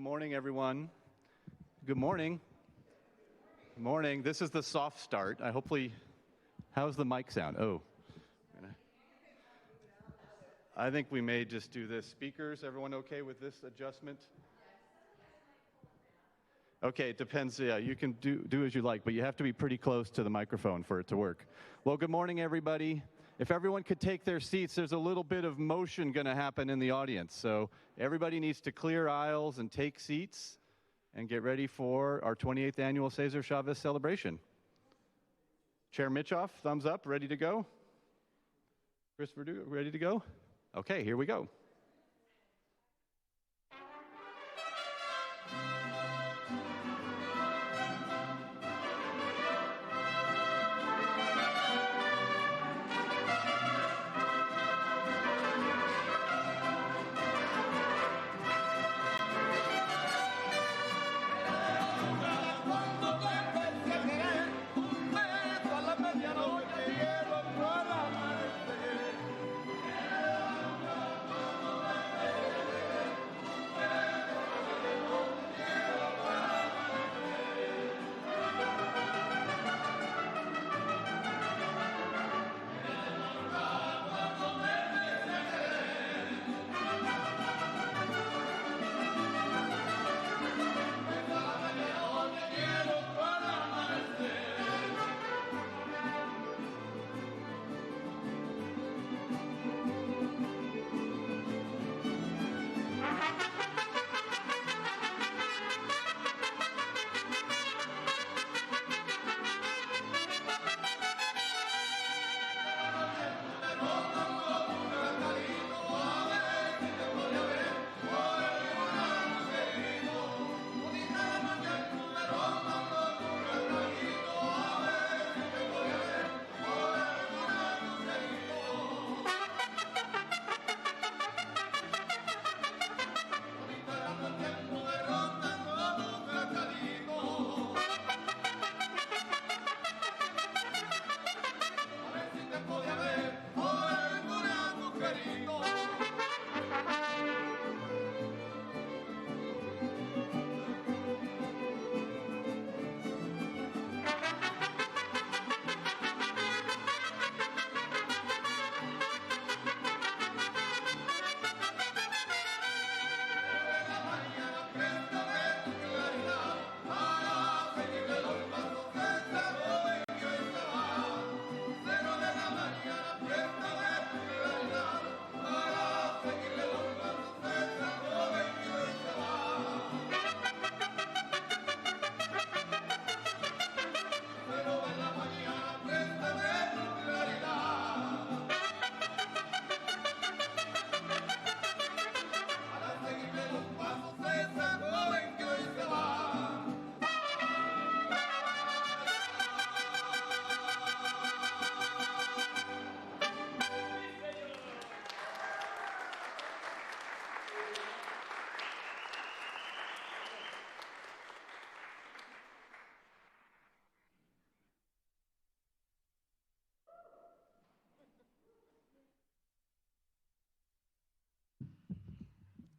Good morning, everyone. Good morning. Good morning. This is the soft start. How's the mic sound? Oh. I think we may just do this. Speakers, everyone okay with this adjustment? Okay, it depends. Yeah, you can do as you like, but you have to be pretty close to the microphone for it to work. Well, good morning, everybody. If everyone could take their seats, there's a little bit of motion going to happen in the audience. So everybody needs to clear aisles and take seats and get ready for our 28th annual Cesar Chavez celebration. Chair Mitchoff, thumbs up, ready to go? Chris Verdu, ready to go? Okay, here we go.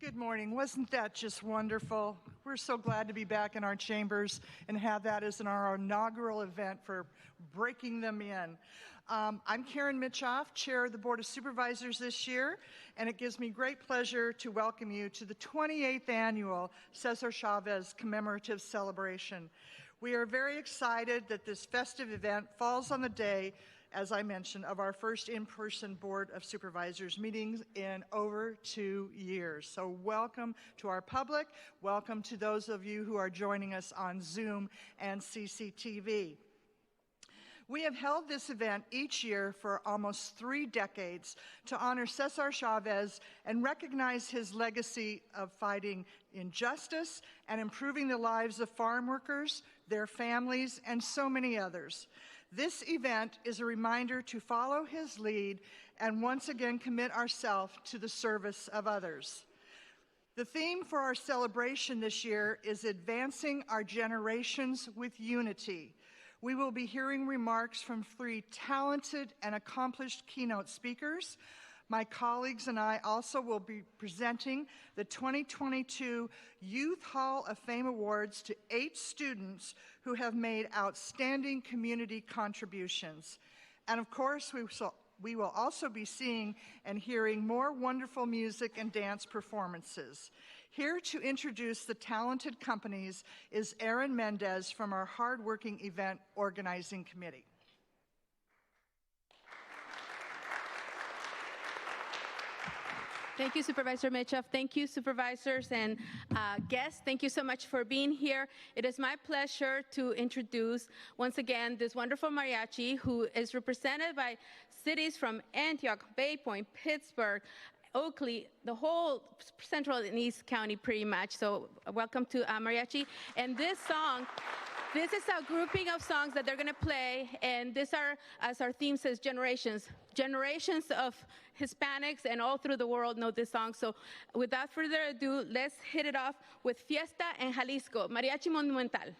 Good morning. Wasn't that just wonderful? We're so glad to be back in our chambers and have that as our inaugural event for breaking them in. I'm Karen Mitchoff, Chair of the Board of Supervisors this year, and it gives me great pleasure to welcome you to the 28th Annual Cesar Chavez Commemorative Celebration. We are very excited that this festive event falls on the day, as I mentioned, of our first in-person Board of Supervisors meetings in over 2 years. So welcome to our public. Welcome to those of you who are joining us on Zoom and CCTV. We have held this event each year for almost 3 decades to honor Cesar Chavez and recognize his legacy of fighting injustice and improving the lives of farm workers, their families, and so many others. This event is a reminder to follow his lead and once again commit ourselves to the service of others. The theme for our celebration this year is Advancing Our Generations with Unity. We will be hearing remarks from 3 talented and accomplished keynote speakers. My colleagues and I also will be presenting the 2022 Youth Hall of Fame Awards to 8 students who have made outstanding community contributions. And of course, we will also be seeing and hearing more wonderful music and dance performances. Here to introduce the talented companies is Erin Mendez from our hardworking event organizing committee. Thank you, Supervisor Mitchell. Thank you, supervisors and guests. Thank you so much for being here. It is my pleasure to introduce, once again, this wonderful mariachi who is represented by cities from Antioch, Bay Point, Pittsburgh, Oakley, the whole Central and East County pretty much. So welcome to mariachi. And this song, this is a grouping of songs that they're going to play, and these are, as our theme says, generations. Generations of Hispanics and all through the world know this song. So without further ado, let's hit it off with Fiesta en Jalisco, Mariachi Monumental.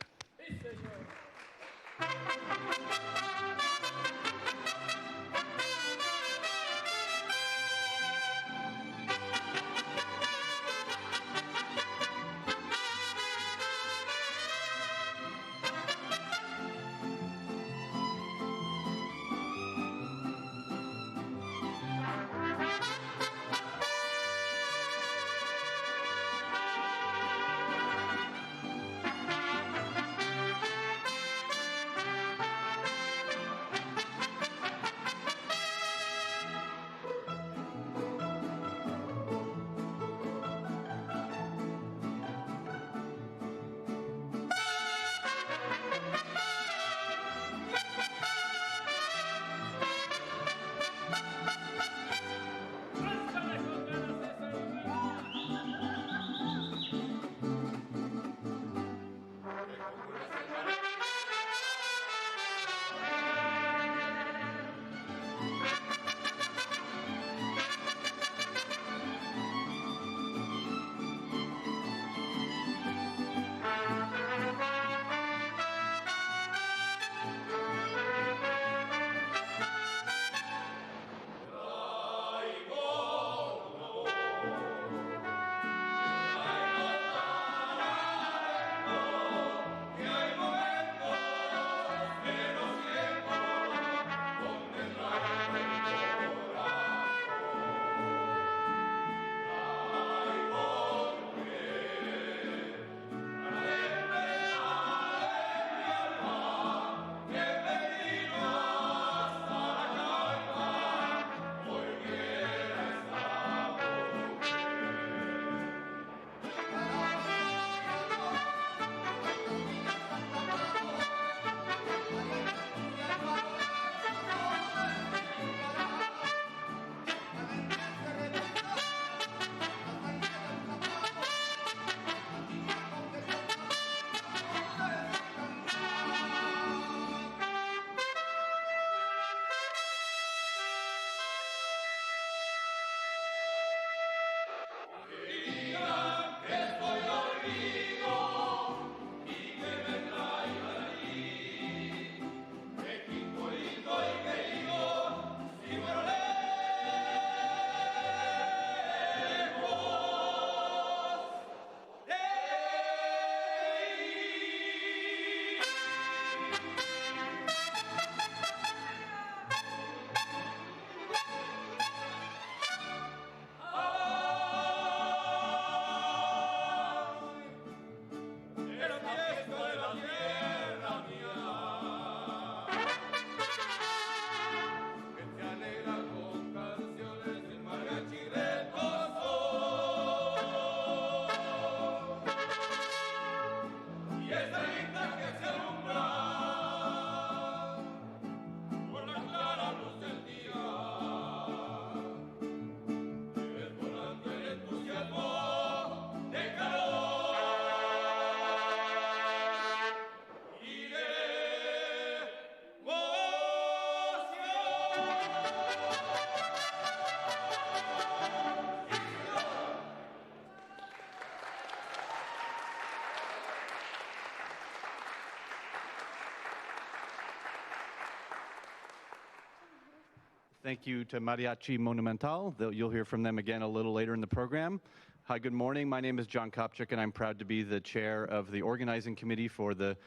Thank you to Mariachi Monumental. You'll hear from them again a little later in the program. Hi, good morning. My name is John Kopchik, and I'm proud to be the chair of the organizing committee for the,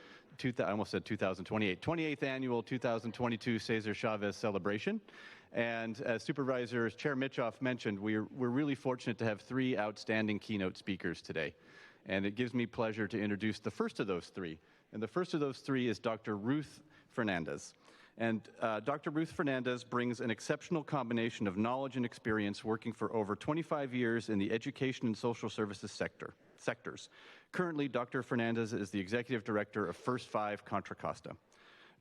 I almost said 28th annual 2022 Cesar Chavez celebration. And as Supervisor Chair Mitchoff mentioned, we're really fortunate to have three outstanding keynote speakers today. And it gives me pleasure to introduce the first of those three. And the first of those three is Dr. Ruth Fernandez. And Dr. Ruth Fernandez brings an exceptional combination of knowledge and experience working for over 25 years in the education and social services sectors. Currently, Dr. Fernandez is the executive director of First Five Contra Costa.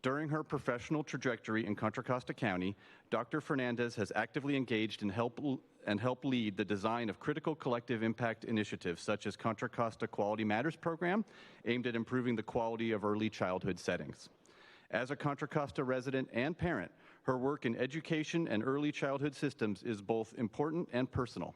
During her professional trajectory in Contra Costa County, Dr. Fernandez has actively engaged and helped lead the design of critical collective impact initiatives such as Contra Costa Quality Matters program, aimed at improving the quality of early childhood settings. As a Contra Costa resident and parent, her work in education and early childhood systems is both important and personal.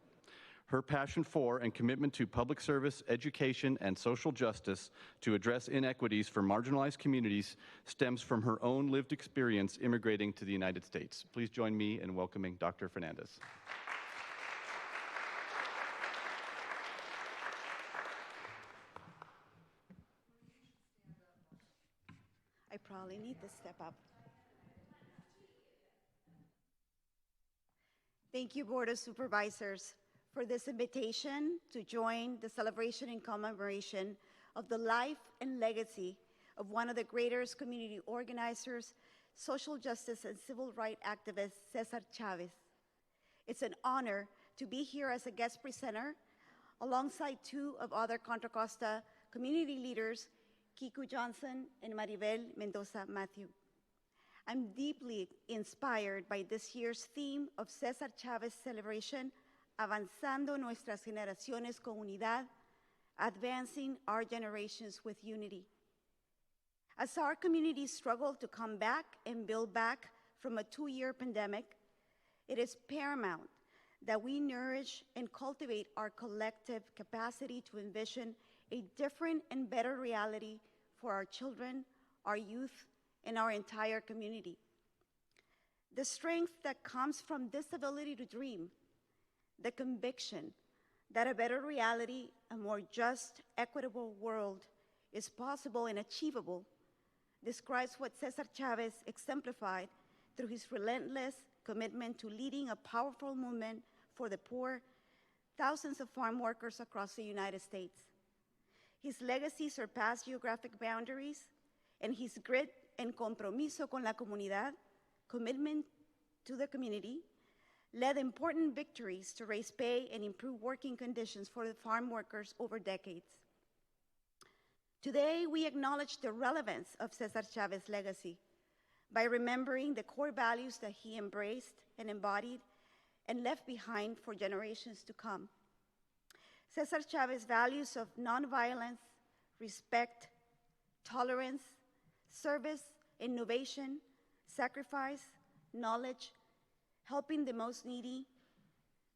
Her passion for and commitment to public service, education, and social justice to address inequities for marginalized communities stems from her own lived experience immigrating to the United States. Please join me in welcoming Dr. Fernandez. I probably need to step up. Thank you, Board of Supervisors, for this invitation to join the celebration and commemoration of the life and legacy of one of the greatest community organizers, social justice and civil rights activist, Cesar Chavez. It's an honor to be here as a guest presenter alongside two of other Contra Costa community leaders, Kiku Johnson and Maribel Mendoza Matthew. I'm deeply inspired by this year's theme of Cesar Chavez celebration, Avanzando Nuestras Generaciones con Unidad, Advancing Our Generations with Unity. As our communities struggle to come back and build back from a 2-year pandemic, it is paramount that we nourish and cultivate our collective capacity to envision a different and better reality for our children, our youth, and our entire community. The strength that comes from this ability to dream, the conviction that a better reality, a more just, equitable world is possible and achievable, describes what Cesar Chavez exemplified through his relentless commitment to leading a powerful movement for the poor, thousands of farm workers across the United States. His legacy surpassed geographic boundaries, and his grit and compromiso con la comunidad, commitment to the community, led important victories to raise pay and improve working conditions for the farm workers over decades. Today, we acknowledge the relevance of Cesar Chavez's legacy by remembering the core values that he embraced and embodied and left behind for generations to come. Cesar Chavez's values of nonviolence, respect, tolerance, service, innovation, sacrifice, knowledge, helping the most needy,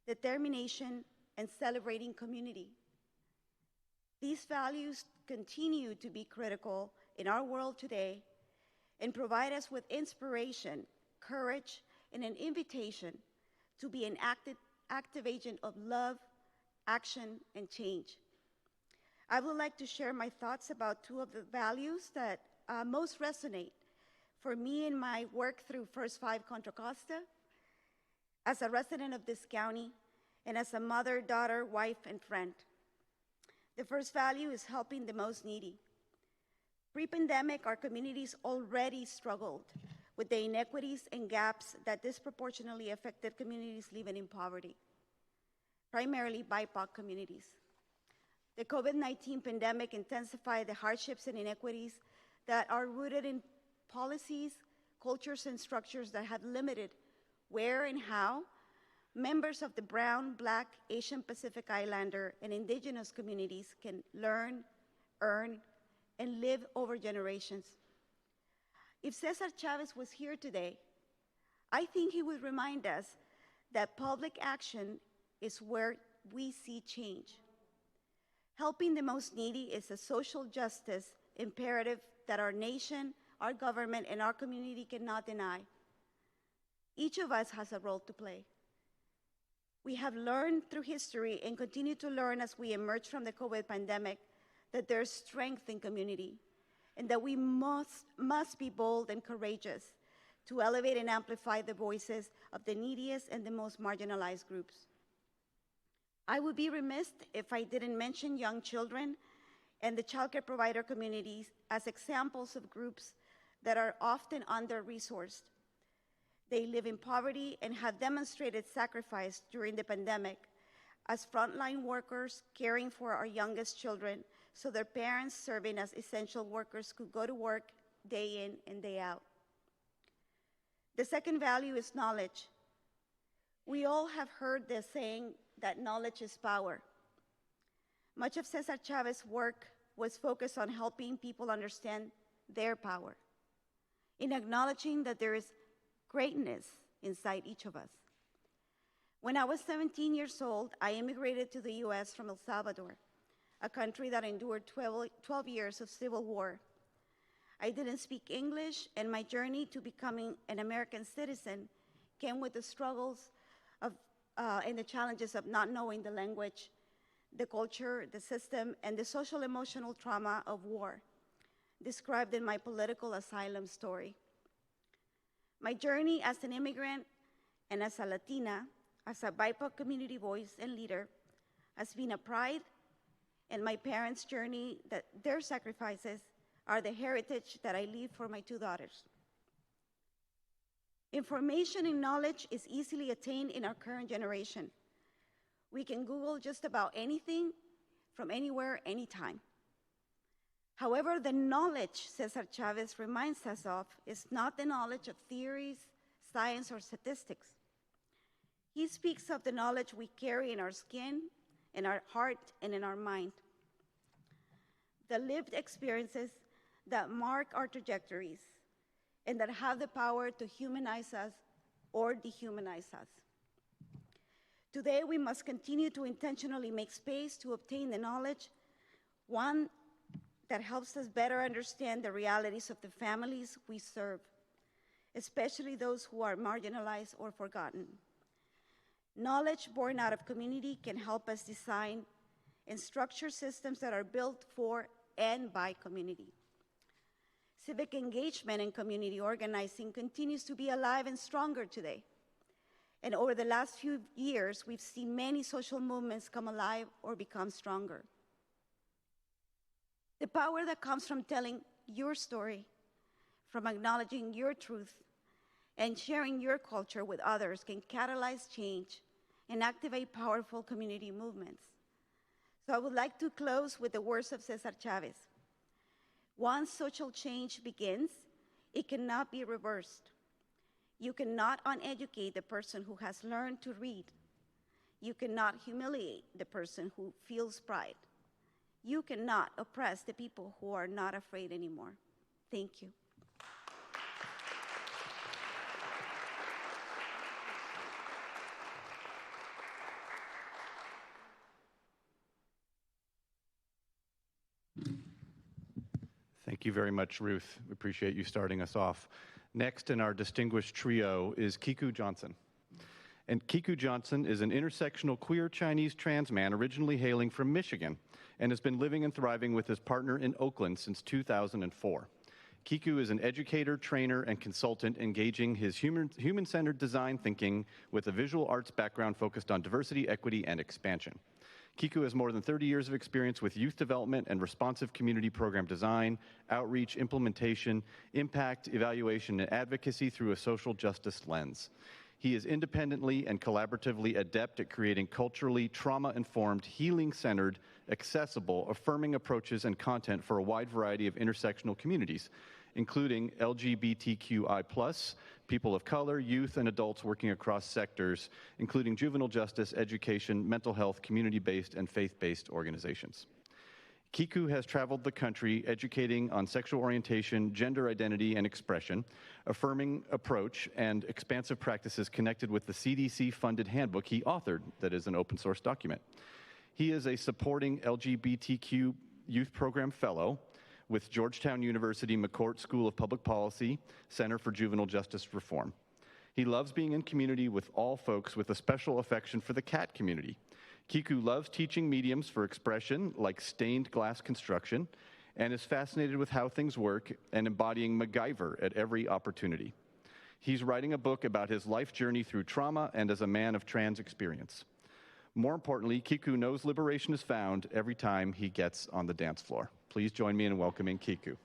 determination, and celebrating community. These values continue to be critical in our world today and provide us with inspiration, courage, and an invitation to be an active agent of love, action, and change. I would like to share my thoughts about two of the values that most resonate for me in my work through First Five Contra Costa, as a resident of this county, and as a mother, daughter, wife, and friend. The first value is helping the most needy. Pre-pandemic, our communities already struggled with the inequities and gaps that disproportionately affected communities living in poverty, primarily BIPOC communities. The COVID-19 pandemic intensified the hardships and inequities that are rooted in policies, cultures, and structures that have limited where and how members of the Brown, Black, Asian Pacific Islander, and indigenous communities can learn, earn, and live over generations. If Cesar Chavez was here today, I think he would remind us that public action is where we see change. Helping the most needy is a social justice imperative that our nation, our government, and our community cannot deny. Each of us has a role to play. We have learned through history and continue to learn as we emerge from the COVID pandemic that there's strength in community and that we must be bold and courageous to elevate and amplify the voices of the neediest and the most marginalized groups. I would be remiss if I didn't mention young children and the childcare provider communities as examples of groups that are often under-resourced. They live in poverty and have demonstrated sacrifice during the pandemic as frontline workers caring for our youngest children so their parents serving as essential workers could go to work day in and day out. The second value is knowledge. We all have heard the saying that knowledge is power. Much of Cesar Chavez's work was focused on helping people understand their power, in acknowledging that there is greatness inside each of us. When I was 17 years old, I immigrated to the US from El Salvador, a country that endured 12 years of civil war. I didn't speak English, and my journey to becoming an American citizen came with the struggles of, and the challenges of not knowing the language, the culture, the system, and the social emotional trauma of war, described in my political asylum story. My journey as an immigrant and as a Latina, as a BIPOC community voice and leader, has been a pride, and my parents' journey, that their sacrifices are the heritage that I leave for my two daughters. Information and knowledge is easily attained in our current generation. We can Google just about anything from anywhere, anytime. However, the knowledge Cesar Chavez reminds us of is not the knowledge of theories, science, or statistics. He speaks of the knowledge we carry in our skin, in our heart, and in our mind. The lived experiences that mark our trajectories and that have the power to humanize us or dehumanize us. Today, we must continue to intentionally make space to obtain the knowledge, one that helps us better understand the realities of the families we serve, especially those who are marginalized or forgotten. Knowledge born out of community can help us design and structure systems that are built for and by community. Civic engagement and community organizing continues to be alive and stronger today. And over the last few years, we've seen many social movements come alive or become stronger. The power that comes from telling your story, from acknowledging your truth, and sharing your culture with others can catalyze change and activate powerful community movements. So I would like to close with the words of Cesar Chavez. Once social change begins, it cannot be reversed. You cannot uneducate the person who has learned to read. You cannot humiliate the person who feels pride. You cannot oppress the people who are not afraid anymore. Thank you. Thank you very much, Ruth. We appreciate you starting us off. Next in our distinguished trio is Kiku Johnson. And Kiku Johnson is an intersectional queer Chinese trans man originally hailing from Michigan and has been living and thriving with his partner in Oakland since 2004. Kiku is an educator, trainer, and consultant engaging his human-centered design thinking with a visual arts background focused on diversity, equity, and expansion. Kiku has more than 30 years of experience with youth development and responsive community program design, outreach, implementation, impact, evaluation, and advocacy through a social justice lens. He is independently and collaboratively adept at creating culturally trauma-informed, healing-centered, accessible, affirming approaches and content for a wide variety of intersectional communities, including LGBTQI+, people of color, youth, and adults working across sectors, including juvenile justice, education, mental health, community-based, and faith-based organizations. Kiku has traveled the country educating on sexual orientation, gender identity, and expression, affirming approach, and expansive practices connected with the CDC-funded handbook he authored that is an open-source document. He is a supporting LGBTQ Youth Program Fellow with Georgetown University McCourt School of Public Policy, Center for Juvenile Justice Reform. He loves being in community with all folks with a special affection for the cat community. Kiku loves teaching mediums for expression like stained glass construction and is fascinated with how things work and embodying MacGyver at every opportunity. He's writing a book about his life journey through trauma and as a man of trans experience. More importantly, Kiku knows liberation is found every time he gets on the dance floor. Please join me in welcoming Kiku.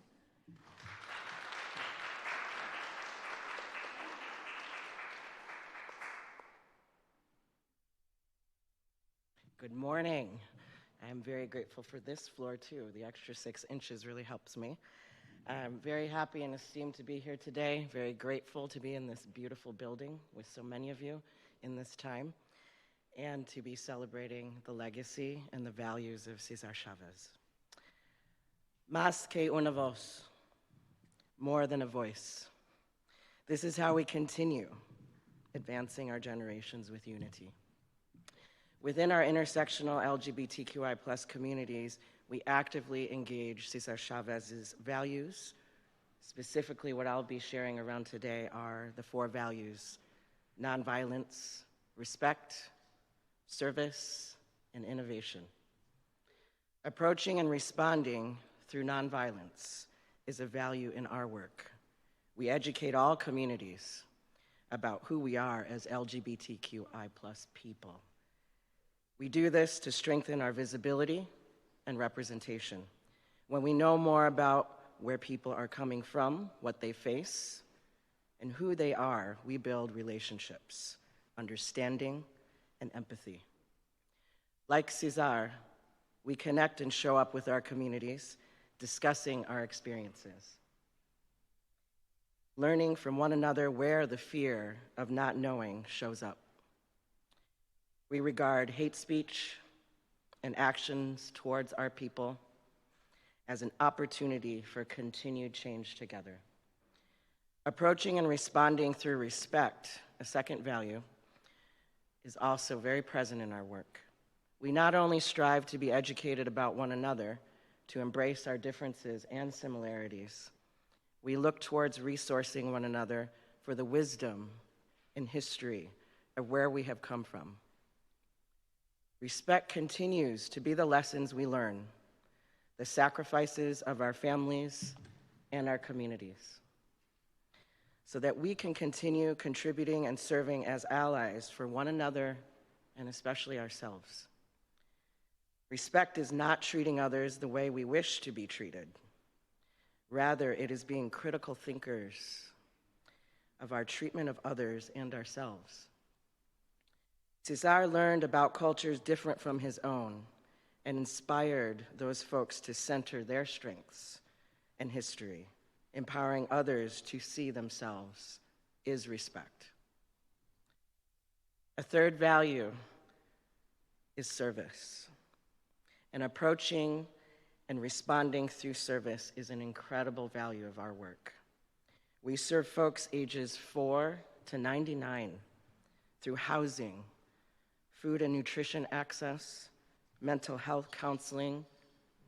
Good morning. I'm very grateful for this floor too. The extra 6 inches really helps me. I'm very happy and esteemed to be here today. Very grateful to be in this beautiful building with so many of you in this time and to be celebrating the legacy and the values of Cesar Chavez. Más que una voz, more than a voice. This is how we continue advancing our generations with unity. Within our intersectional LGBTQI+ communities, we actively engage Cesar Chavez's values. Specifically, what I'll be sharing around today are the 4 values: nonviolence, respect, service, and innovation. Approaching and responding through nonviolence is a value in our work. We educate all communities about who we are as LGBTQI+ people. We do this to strengthen our visibility and representation. When we know more about where people are coming from, what they face, and who they are, we build relationships, understanding, and empathy. Like Cesar, we connect and show up with our communities, discussing our experiences, learning from one another where the fear of not knowing shows up. We regard hate speech and actions towards our people as an opportunity for continued change together. Approaching and responding through respect, a second value, is also very present in our work. We not only strive to be educated about one another, to embrace our differences and similarities, we look towards resourcing one another for the wisdom and history of where we have come from. Respect continues to be the lessons we learn, the sacrifices of our families and our communities, so that we can continue contributing and serving as allies for one another and especially ourselves. Respect is not treating others the way we wish to be treated. Rather, it is being critical thinkers of our treatment of others and ourselves. Cesar learned about cultures different from his own and inspired those folks to center their strengths and history. Empowering others to see themselves is respect. A third value is service. And approaching and responding through service is an incredible value of our work. We serve folks ages 4 to 99 through housing, food and nutrition access, mental health counseling,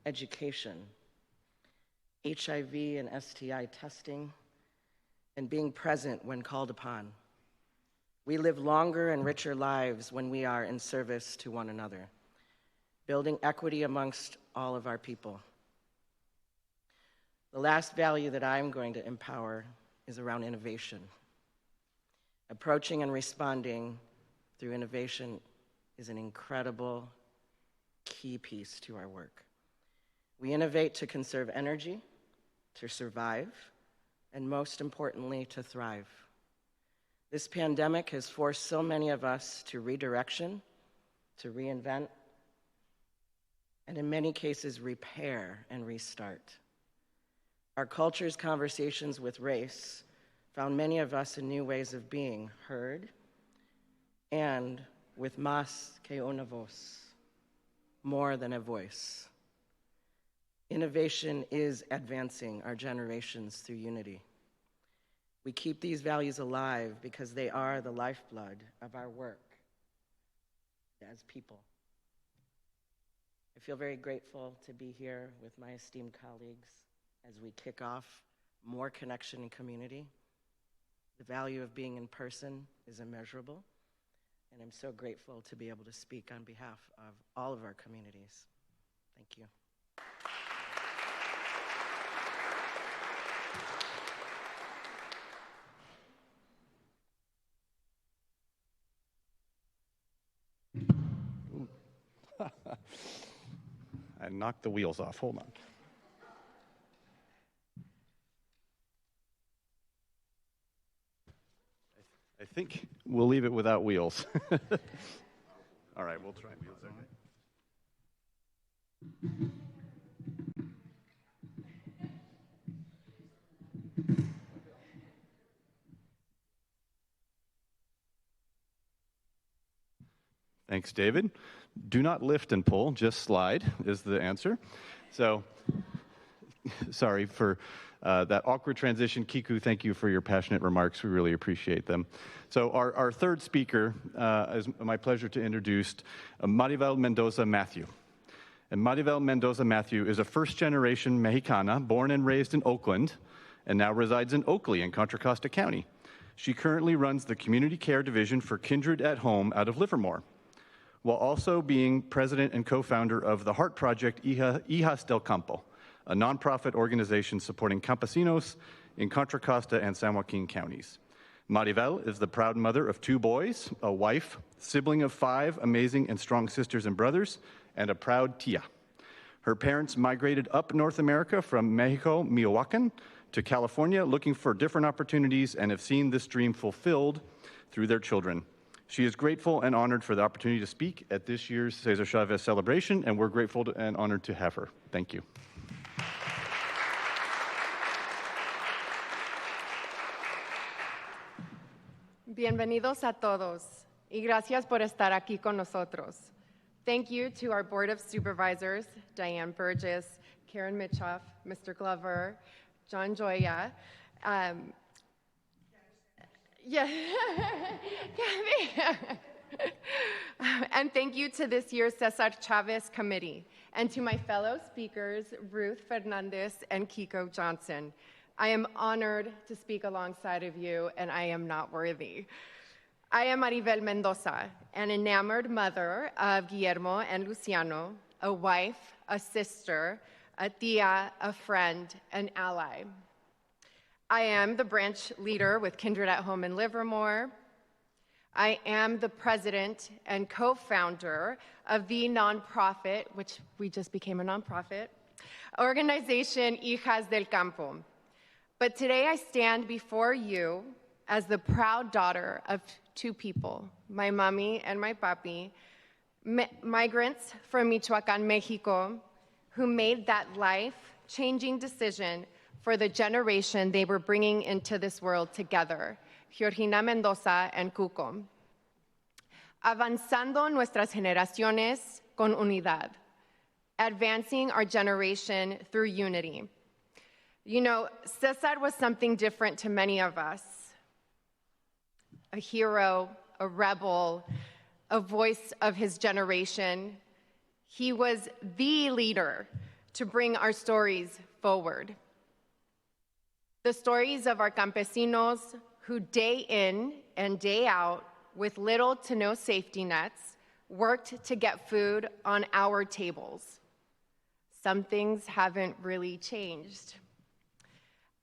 education, HIV and STI testing, and being present when called upon. We live longer and richer lives when we are in service to one another, building equity amongst all of our people. The last value that I'm going to empower is around innovation. Approaching and responding through innovation is an incredible key piece to our work. We innovate to conserve energy, to survive, and most importantly, to thrive. This pandemic has forced so many of us to redirection, to reinvent, and in many cases, repair and restart. Our culture's conversations with race found many of us in new ways of being heard, and with más que una voz, more than a voice. Innovation is advancing our generations through unity. We keep these values alive because they are the lifeblood of our work as people. I feel very grateful to be here with my esteemed colleagues as we kick off more connection and community. The value of being in person is immeasurable, and I'm so grateful to be able to speak on behalf of all of our communities. Thank you. I knocked the wheels off. Hold on. I think we'll leave it without wheels. All right, we'll try wheels. Thanks, David. Do not lift and pull, just slide is the answer. So, sorry for that awkward transition. Kiku, thank you for your passionate remarks. We really appreciate them. So our third speaker is my pleasure to introduce Maribel Mendoza Matthew. And Maribel Mendoza Matthew is a first-generation Mexicana born and raised in Oakland and now resides in Oakley in Contra Costa County. She currently runs the Community Care Division for Kindred at Home out of Livermore, while also being president and co-founder of the Heart Project Hijas del Campo, a nonprofit organization supporting campesinos in Contra Costa and San Joaquin counties. Maribel is the proud mother of 2 boys, a wife, sibling of 5 amazing and strong sisters and brothers, and a proud tia. Her parents migrated up North America from Mexico, Michoacan, to California looking for different opportunities and have seen this dream fulfilled through their children. She is grateful and honored for the opportunity to speak at this year's Cesar Chavez celebration, and we're grateful and honored to have her. Thank you. Bienvenidos a todos, y gracias por estar aquí con nosotros. Thank you to our Board of Supervisors, Diane Burgess, Karen Mitchoff, Mr. Glover, John Joya, and thank you to this year's Cesar Chavez Committee, and to my fellow speakers, Ruth Fernandez and Kiko Johnson. I am honored to speak alongside of you, and I am not worthy. I am Maribel Mendoza, an enamored mother of Guillermo and Luciano, a wife, a sister, a tia, a friend, an ally. I am the branch leader with Kindred at Home in Livermore. I am the president and co-founder of the nonprofit, which we just became a nonprofit, organization Hijas del Campo. But today I stand before you as the proud daughter of 2 people, my mommy and my papi, migrants from Michoacan, Mexico, who made that life-changing decision for the generation they were bringing into this world together, Georgina Mendoza and Cuco. Avanzando nuestras generaciones con unidad, advancing our generation through unity. You know, Cesar was something different to many of us. A hero, a rebel, a voice of his generation. He was the leader to bring our stories forward. The stories of our campesinos who day in and day out, with little to no safety nets, worked to get food on our tables. Some things haven't really changed.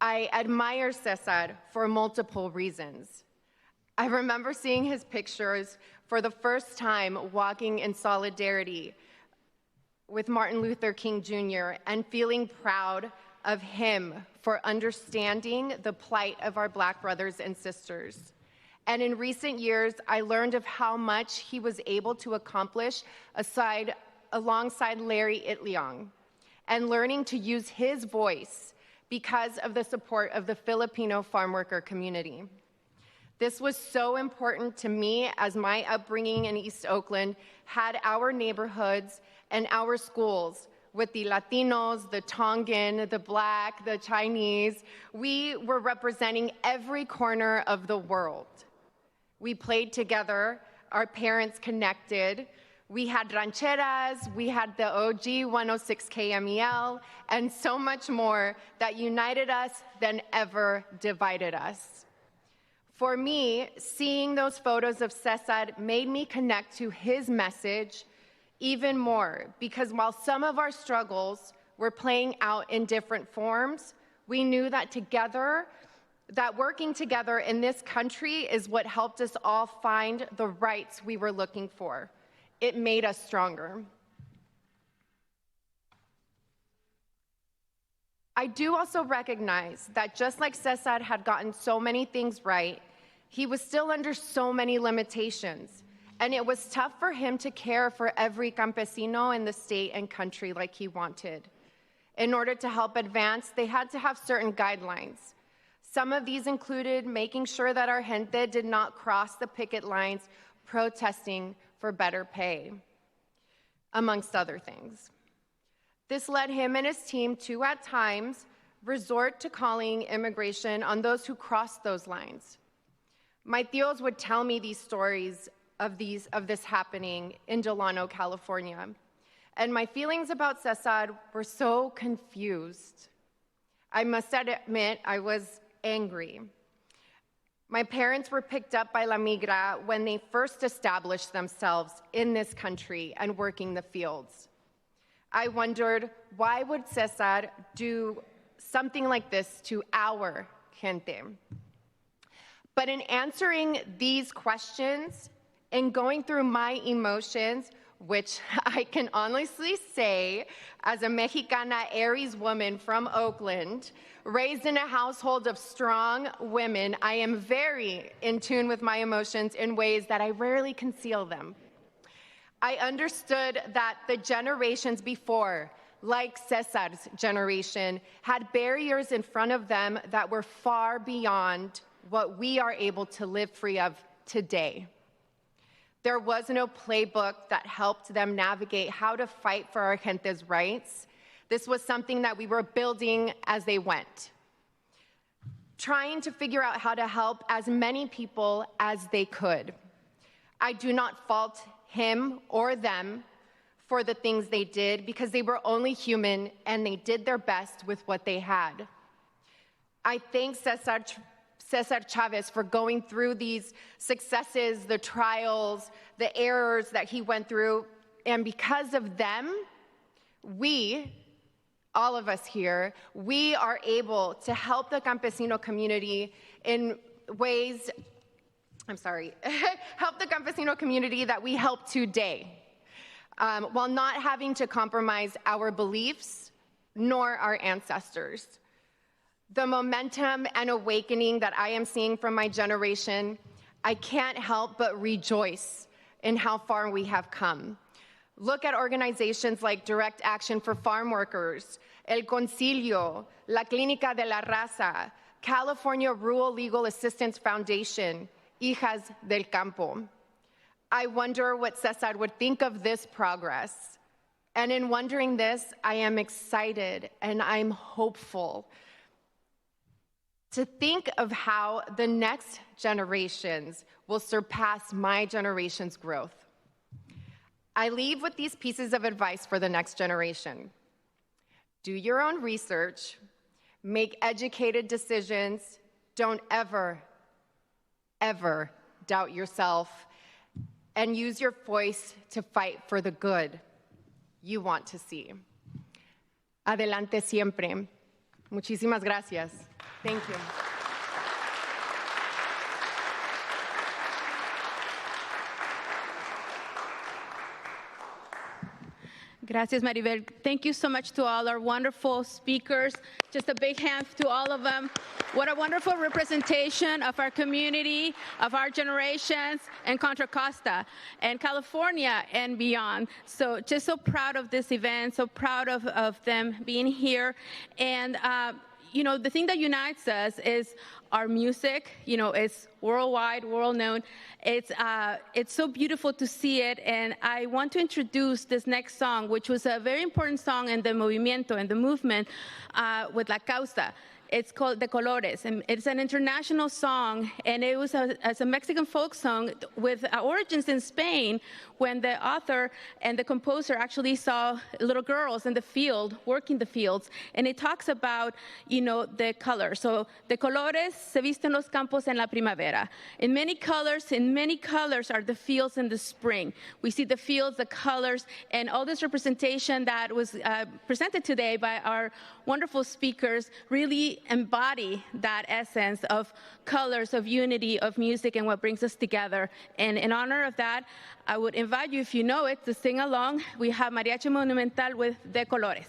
I admire Cesar for multiple reasons. I remember seeing his pictures for the first time walking in solidarity with Martin Luther King Jr. and feeling proud of him for understanding the plight of our Black brothers and sisters. And in recent years, I learned of how much he was able to accomplish alongside Larry Itliong, and learning to use his voice because of the support of the Filipino farm worker community. This was so important to me as my upbringing in East Oakland had our neighborhoods and our schools with the Latinos, the Tongan, the Black, the Chinese. We were representing every corner of the world. We played together, our parents connected. We had rancheras, we had the OG 106 KMEL, and so much more that united us than ever divided us. For me, seeing those photos of Cesar made me connect to his message even more, because while some of our struggles were playing out in different forms, we knew that together, that working together in this country is what helped us all find the rights we were looking for. It made us stronger. I do also recognize that just like Cesar had gotten so many things right, he was still under so many limitations. And it was tough for him to care for every campesino in the state and country like he wanted. In order to help advance, they had to have certain guidelines. Some of these included making sure that our gente did not cross the picket lines protesting for better pay, amongst other things. This led him and his team to, at times, resort to calling immigration on those who crossed those lines. My tios would tell me these stories of this happening in Delano, California. And my feelings about Cesar were so confused. I must admit, I was angry. My parents were picked up by La Migra when they first established themselves in this country and working the fields. I wondered, why would Cesar do something like this to our gente? But in answering these questions and going through my emotions, which I can honestly say, as a Mexicana Aries woman from Oakland, raised in a household of strong women, I am very in tune with my emotions in ways that I rarely conceal them. I understood that the generations before, like Cesar's generation, had barriers in front of them that were far beyond what we are able to live free of today. There was no playbook that helped them navigate how to fight for our gente's rights. This was something that we were building as they went, trying to figure out how to help as many people as they could. I do not fault him or them for the things they did, because they were only human and they did their best with what they had. I thank Cesar Chavez for going through these successes, the trials, the errors that he went through, and because of them, we, all of us here, we are able to help the campesino community in ways, help the campesino community that we help today, while not having to compromise our beliefs nor our ancestors. The momentum and awakening that I am seeing from my generation, I can't help but rejoice in how far we have come. Look at organizations like Direct Action for Farm Workers, El Concilio, La Clínica de la Raza, California Rural Legal Assistance Foundation, Hijas del Campo. I wonder what Cesar would think of this progress. And in wondering this, I am excited and I'm hopeful to think of how the next generations will surpass my generation's growth. I leave with these pieces of advice for the next generation. Do your own research, make educated decisions, don't ever, ever doubt yourself, and use your voice to fight for the good you want to see. Adelante siempre. Muchísimas gracias. Thank you. Gracias, Maribel. Thank you so much to all our wonderful speakers. Just a big hand to all of them. What a wonderful representation of our community, of our generations, and Contra Costa, and California and beyond. So just so proud of this event, so proud of them being here. And you know, the thing that unites us is our music. You know, it's worldwide, world known. It's so beautiful to see it, and I want to introduce this next song, which was a very important song in the movimiento, in the movement, with La Causa. It's called De Colores, and it's an international song, and it was as a Mexican folk song with origins in Spain, when the author and the composer actually saw little girls in the field, working the fields, and it talks about, the colors. So, de colores se visten los campos en la primavera. In many colors are the fields in the spring. We see the fields, the colors, and all this representation that was presented today by our wonderful speakers really embody that essence of colors, of unity, of music, and what brings us together. And in honor of that, I would invite you, if you know it, to sing along. We have Mariachi Monumental with De Colores.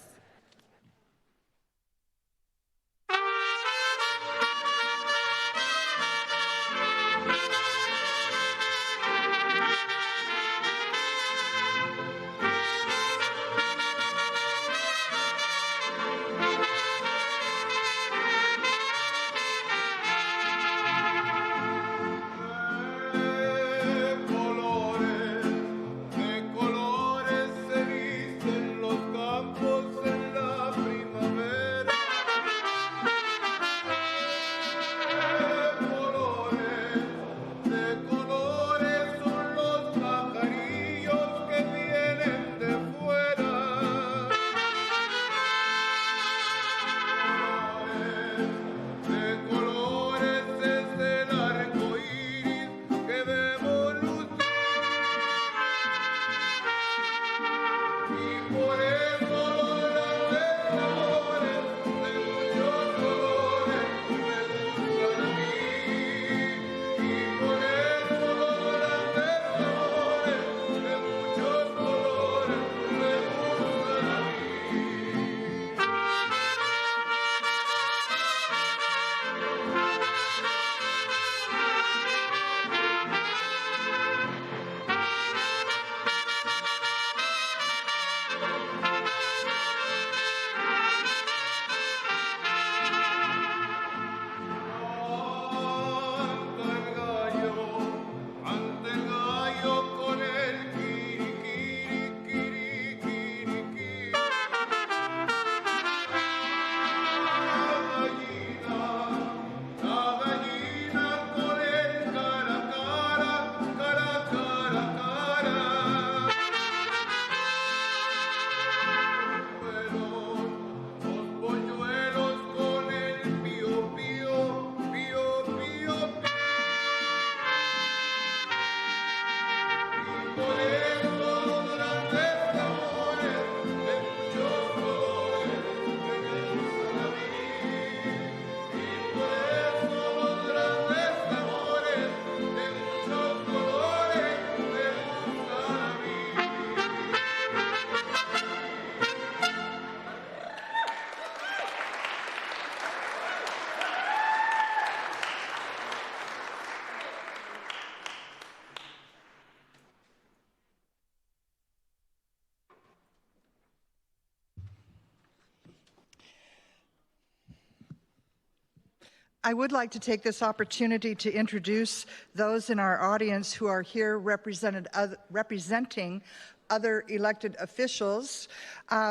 I would like to take this opportunity to introduce those in our audience who are here representing other elected officials.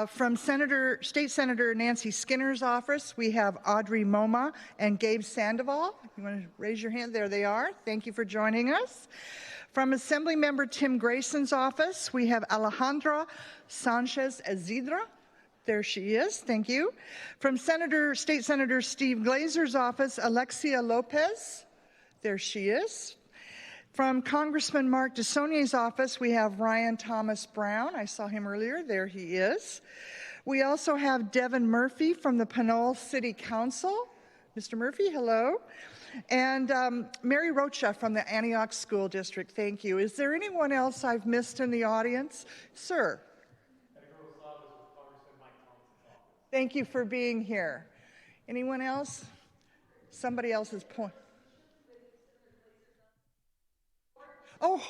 From State Senator Nancy Skinner's office, we have Audrey Moma and Gabe Sandoval. You want to raise your hand? There they are. Thank you for joining us. From Assemblymember Tim Grayson's office, we have Alejandra Sanchez Ezidra. There she is, thank you. From State Senator Steve Glazer's office, Alexia Lopez. There she is. From Congressman Mark DeSaulnier's office, we have Ryan Thomas Brown. I saw him earlier, there he is. We also have Devin Murphy from the Pinole City Council. Mr. Murphy, hello. And Mary Rocha from the Antioch School District, thank you. Is there anyone else I've missed in the audience? Sir. Thank you for being here. Anyone else? Somebody else's point. Oh,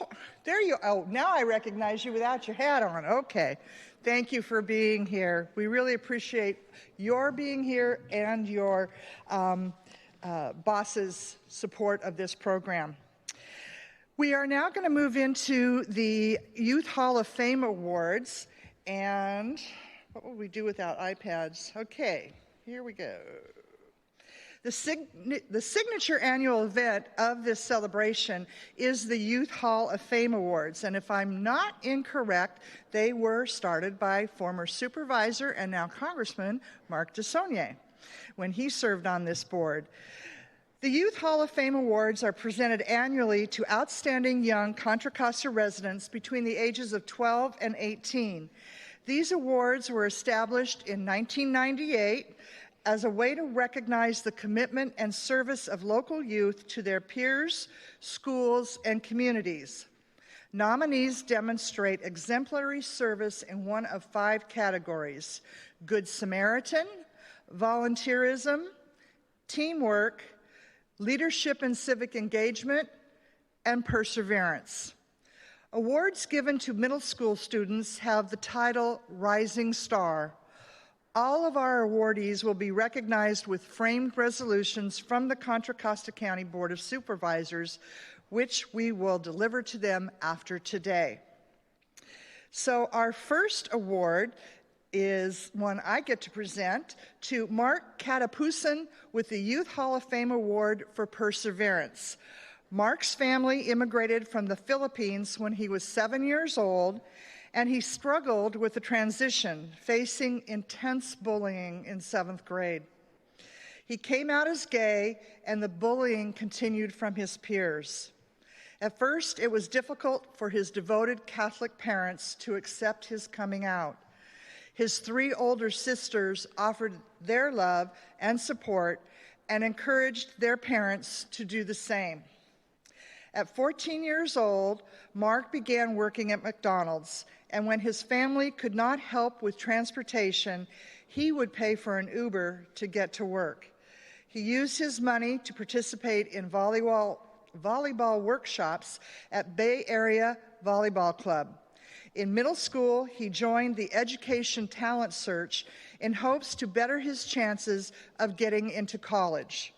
there you are. Oh, now I recognize you without your hat on. Okay. Thank you for being here. We really appreciate your being here and your boss's support of this program. We are now going to move into the Youth Hall of Fame Awards, and what will we do without iPads? Okay, here we go. The signature annual event of this celebration is the Youth Hall of Fame Awards, and if I'm not incorrect, they were started by former supervisor and now Congressman Mark DeSaulnier when he served on this board. The Youth Hall of Fame Awards are presented annually to outstanding young Contra Costa residents between the ages of 12 and 18. These awards were established in 1998 as a way to recognize the commitment and service of local youth to their peers, schools, and communities. Nominees demonstrate exemplary service in one of 5 categories: Good Samaritan, volunteerism, teamwork, leadership and civic engagement, and perseverance. Awards given to middle school students have the title Rising Star. All of our awardees will be recognized with framed resolutions from the Contra Costa County Board of Supervisors, which we will deliver to them after today. So our first award is one I get to present to Mark Katapusan with the Youth Hall of Fame Award for Perseverance. Mark's family immigrated from the Philippines when he was 7 years old, and he struggled with the transition, facing intense bullying in 7th grade. He came out as gay, and the bullying continued from his peers. At first, it was difficult for his devoted Catholic parents to accept his coming out. His 3 older sisters offered their love and support and encouraged their parents to do the same. At 14 years old, Mark began working at McDonald's, and when his family could not help with transportation, he would pay for an Uber to get to work. He used his money to participate in volleyball workshops at Bay Area Volleyball Club. In middle school, he joined the Education Talent Search in hopes to better his chances of getting into college.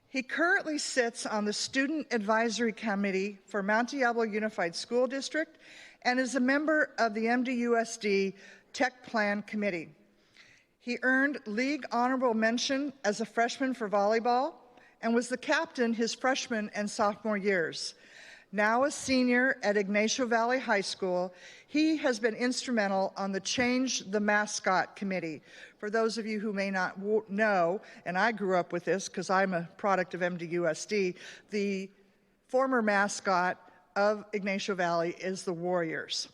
He currently sits on the Student Advisory Committee for Mount Diablo Unified School District and is a member of the MDUSD Tech Plan Committee. He earned League Honorable Mention as a freshman for volleyball and was the captain his freshman and sophomore years. Now a senior at Ignacio Valley High School, he has been instrumental on the Change the Mascot Committee. For those of you who may not know, and I grew up with this because I'm a product of MDUSD, the former mascot of Ignacio Valley is the Warriors.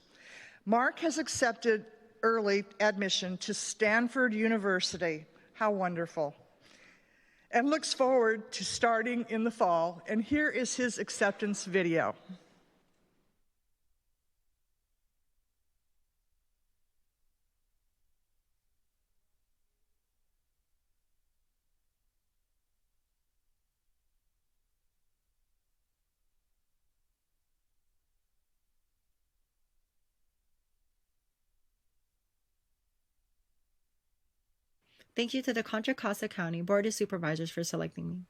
Mark has accepted early admission to Stanford University. How wonderful. And looks forward to starting in the fall. And here is his acceptance video. Thank you to the Contra Costa County Board of Supervisors for selecting me.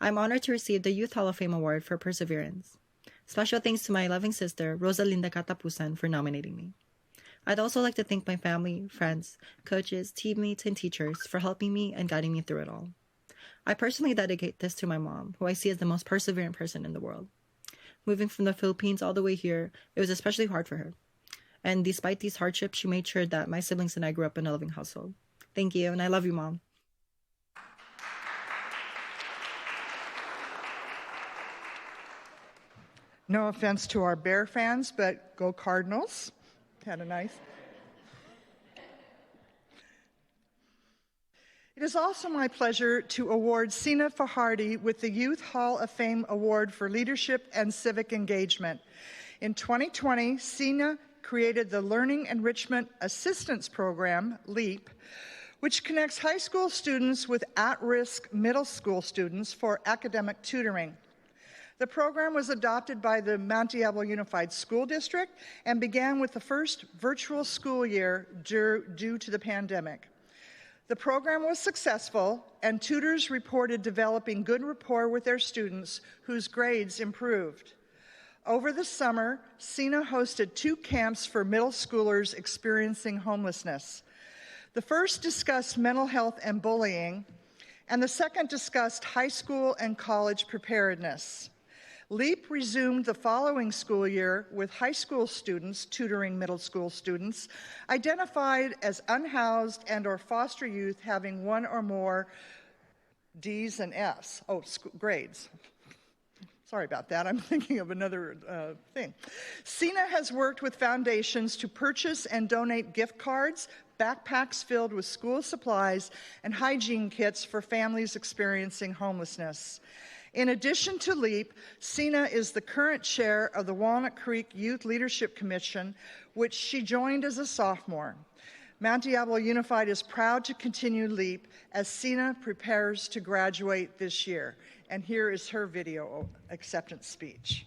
I'm honored to receive the Youth Hall of Fame Award for Perseverance. Special thanks to my loving sister, Rosalinda Katapusan, for nominating me. I'd also like to thank my family, friends, coaches, teammates, and teachers for helping me and guiding me through it all. I personally dedicate this to my mom, who I see as the most perseverant person in the world. Moving from the Philippines all the way here, it was especially hard for her. And despite these hardships, she made sure that my siblings and I grew up in a loving household. Thank you, and I love you, Mom. No offense to our Bear fans, but go Cardinals. Had a nice. It is also my pleasure to award Sina Fajardi with the Youth Hall of Fame Award for Leadership and Civic Engagement. In 2020, Sina created the Learning Enrichment Assistance Program, LEAP, which connects high school students with at-risk middle school students for academic tutoring. The program was adopted by the Mount Diablo Unified School District and began with the first virtual school year due to the pandemic. The program was successful, and tutors reported developing good rapport with their students whose grades improved. Over the summer, Sina hosted 2 camps for middle schoolers experiencing homelessness. The first discussed mental health and bullying, and the second discussed high school and college preparedness. LEAP resumed the following school year with high school students tutoring middle school students identified as unhoused and/or foster youth having one or more D's and F's, grades. Sorry about that, I'm thinking of another thing. SENA has worked with foundations to purchase and donate gift cards, backpacks filled with school supplies, and hygiene kits for families experiencing homelessness. In addition to LEAP, SENA is the current chair of the Walnut Creek Youth Leadership Commission, which she joined as a sophomore. Mount Diablo Unified is proud to continue LEAP as SENA prepares to graduate this year. And here is her video acceptance speech.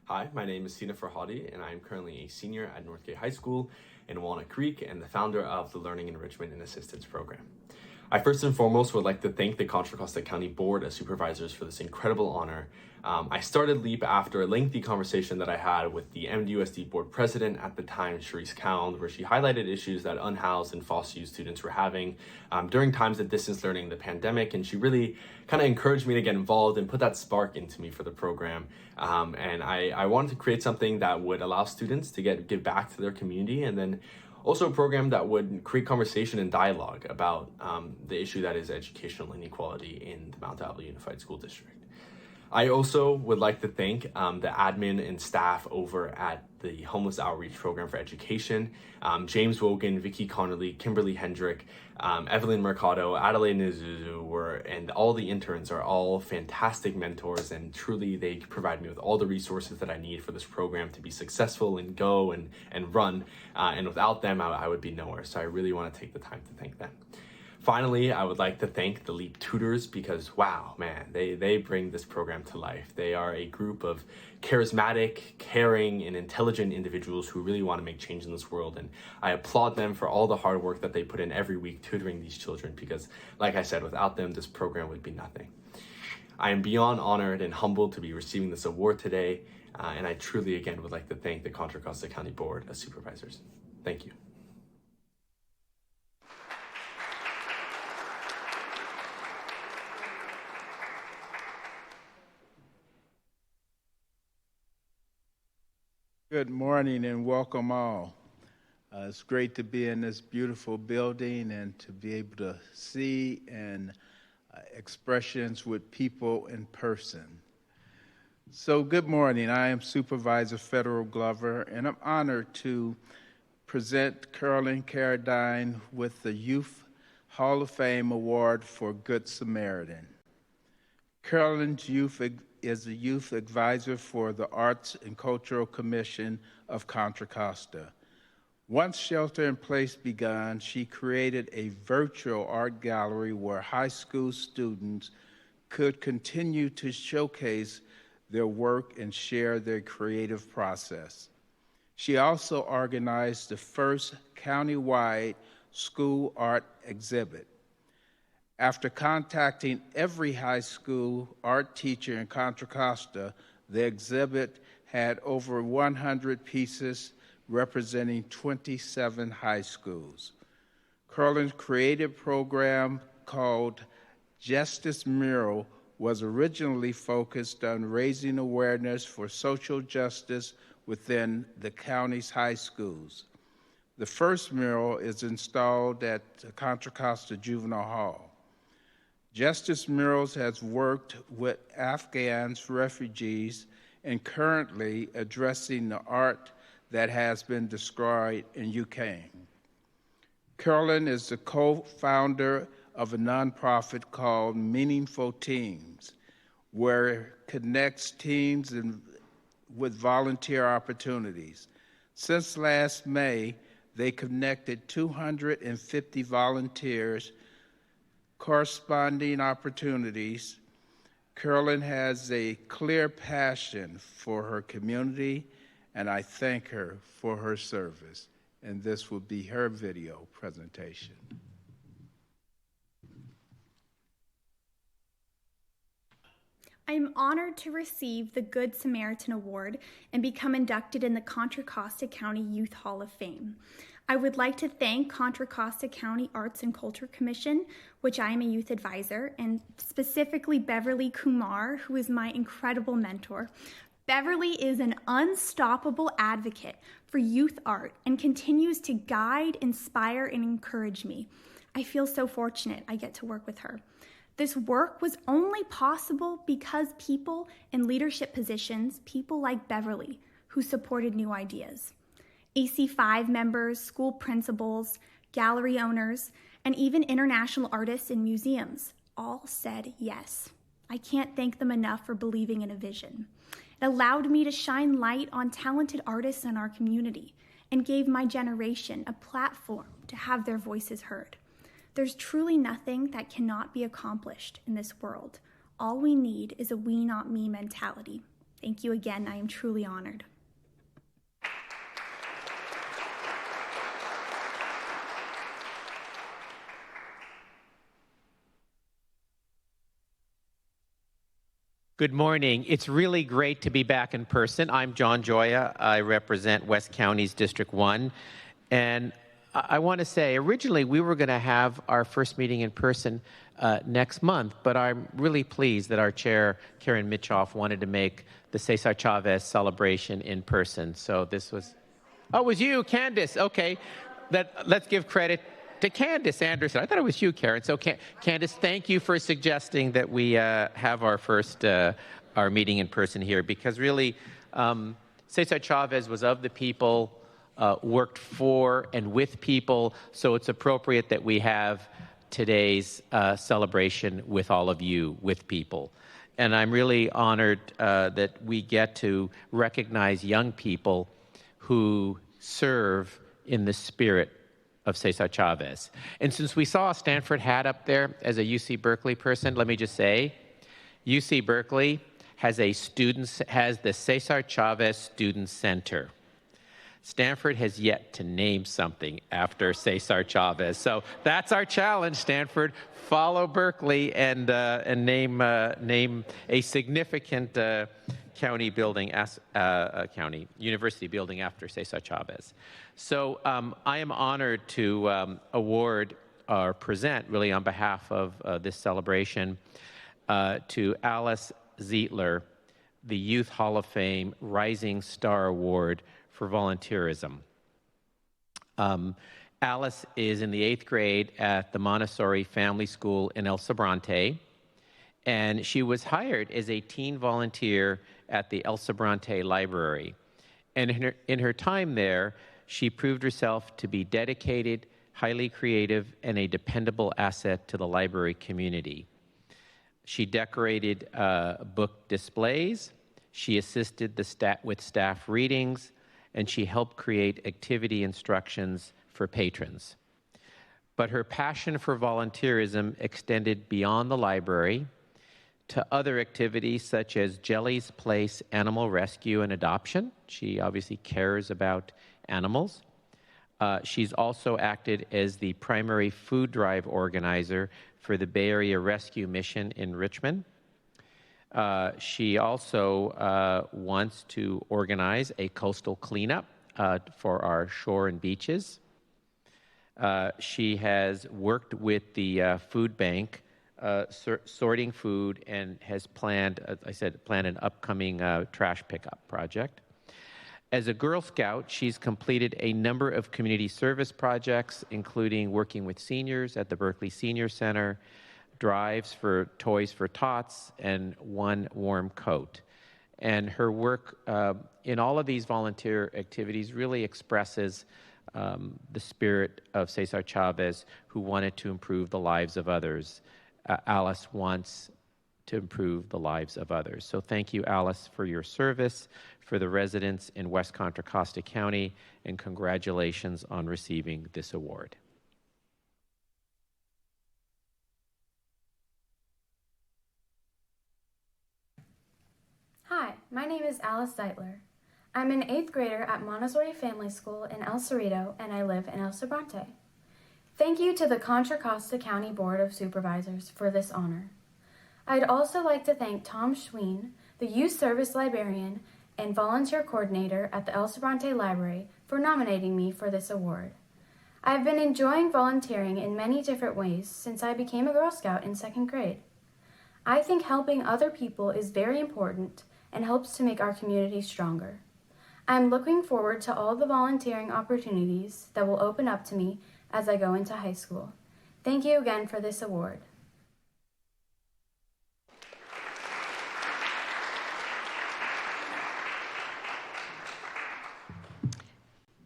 Hi, my name is Sina Farhadi, and I am currently a senior at Northgate High School in Walnut Creek and the founder of the Learning Enrichment and Assistance Program. I first and foremost would like to thank the Contra Costa County Board of Supervisors for this incredible honor. I started LEAP after a lengthy conversation that I had with the MDUSD board president at the time, Sharice Cound, where she highlighted issues that unhoused and foster youth students were having during times of distance learning in the pandemic. And she really kind of encouraged me to get involved and put that spark into me for the program. And I wanted to create something that would allow students to give back to their community, and then also a program that would create conversation and dialogue about the issue that is educational inequality in the Mount Diablo Unified School District. I also would like to thank the admin and staff over at the Homeless Outreach Program for Education, James Wogan, Vicky Connerly, Kimberly Hendrick, Evelyn Mercado, Adelaide Nizuzu, and all the interns are all fantastic mentors, and truly they provide me with all the resources that I need for this program to be successful and go and run, and without them I would be nowhere, so I really want to take the time to thank them. Finally, I would like to thank the LEAP tutors because, wow, man, they bring this program to life. They are a group of charismatic, caring, and intelligent individuals who really want to make change in this world. And I applaud them for all the hard work that they put in every week tutoring these children because, like I said, without them, this program would be nothing. I am beyond honored and humbled to be receiving this award today. And I truly, again, would like to thank the Contra Costa County Board of Supervisors. Thank you. Good morning and welcome all. It's great to be in this beautiful building and to be able to see and expressions with people in person. So good morning. I am Supervisor Federal Glover, and I'm honored to present Carolyn Carradine with the Youth Hall of Fame Award for Good Samaritan. Carolyn's is a youth advisor for the Arts and Cultural Commission of Contra Costa. Once Shelter in Place began, she created a virtual art gallery where high school students could continue to showcase their work and share their creative process. She also organized the first countywide school art exhibit. After contacting every high school art teacher in Contra Costa, the exhibit had over 100 pieces representing 27 high schools. Carolyn's creative program called Justice Mural was originally focused on raising awareness for social justice within the county's high schools. The first mural is installed at Contra Costa Juvenile Hall. Justice Murals has worked with Afghan refugees and currently addressing the art that has been destroyed in Ukraine. Carolyn is the co-founder of a nonprofit called Meaningful Teams, where it connects teams with volunteer opportunities. Since last May, they connected 250 volunteers corresponding opportunities. Carolyn has a clear passion for her community, and I thank her for her service. And this will be her video presentation. I am honored to receive the Good Samaritan Award and become inducted in the Contra Costa County Youth Hall of Fame. I would like to thank Contra Costa County Arts and Culture Commission, which I am a youth advisor, and specifically Beverly Kumar, who is my incredible mentor. Beverly is an unstoppable advocate for youth art and continues to guide, inspire, and encourage me. I feel so fortunate I get to work with her. This work was only possible because people in leadership positions, people like Beverly, who supported new ideas. AC5 members, school principals, gallery owners, and even international artists and museums all said yes. I can't thank them enough for believing in a vision. It allowed me to shine light on talented artists in our community and gave my generation a platform to have their voices heard. There's truly nothing that cannot be accomplished in this world. All we need is a we not me mentality. Thank you again. I am truly honored. Good morning. It's really great to be back in person. I'm John Joya. I represent West County's District 1. And I want to say, originally we were going to have our first meeting in person next month, but I'm really pleased that our chair, Karen Mitchoff, wanted to make the Cesar Chavez celebration in person. So this was, oh, it was you, Candace. Okay, let's give credit to Candace Anderson. I thought it was you, Karen. So Candace, thank you for suggesting that we have our first our meeting in person here, because really Cesar Chavez was of the people, worked for and with people, so it's appropriate that we have today's celebration with all of you, with people. And I'm really honored that we get to recognize young people who serve in the spirit of Cesar Chavez. And since we saw a Stanford hat up there as a UC Berkeley person, let me just say, UC Berkeley has the Cesar Chavez Student Center. Stanford has yet to name something after Cesar Chavez. So that's our challenge, Stanford. Follow Berkeley and name a significant county building, university building after Cesar Chavez. So I am honored to award or present, really on behalf of this celebration, to Alice Zietler, the Youth Hall of Fame Rising Star Award for volunteerism. Alice is in the 8th grade at the Montessori Family School in El Sobrante, and she was hired as a teen volunteer at the El Sobrante Library. And in her time there, she proved herself to be dedicated, highly creative, and a dependable asset to the library community. She decorated book displays, she assisted with staff readings, and she helped create activity instructions for patrons. But her passion for volunteerism extended beyond the library to other activities such as Jelly's Place Animal Rescue and Adoption. She obviously cares about animals. She's also acted as the primary food drive organizer for the Bay Area Rescue Mission in Richmond. She also wants to organize a coastal cleanup for our shore and beaches. She has worked with the food bank sorting food and has planned, as I said, an upcoming trash pickup project. As a Girl Scout, she's completed a number of community service projects, including working with seniors at the Berkeley Senior Center, drives for Toys for Tots, and One Warm Coat. And her work in all of these volunteer activities really expresses the spirit of Cesar Chavez, who wanted to improve the lives of others. Alice wants to improve the lives of others. So thank you, Alice, for your service, for the residents in West Contra Costa County, and congratulations on receiving this award. Hi, my name is Alice Zeitler. I'm an 8th grader at Montessori Family School in El Cerrito, and I live in El Sobrante. Thank you to the Contra Costa County Board of Supervisors for this honor. I'd also like to thank Tom Schween, the Youth Service Librarian and Volunteer Coordinator at the El Sobrante Library, for nominating me for this award. I've been enjoying volunteering in many different ways since I became a Girl Scout in 2nd grade. I think helping other people is very important and helps to make our community stronger. I'm looking forward to all the volunteering opportunities that will open up to me as I go into high school. Thank you again for this award.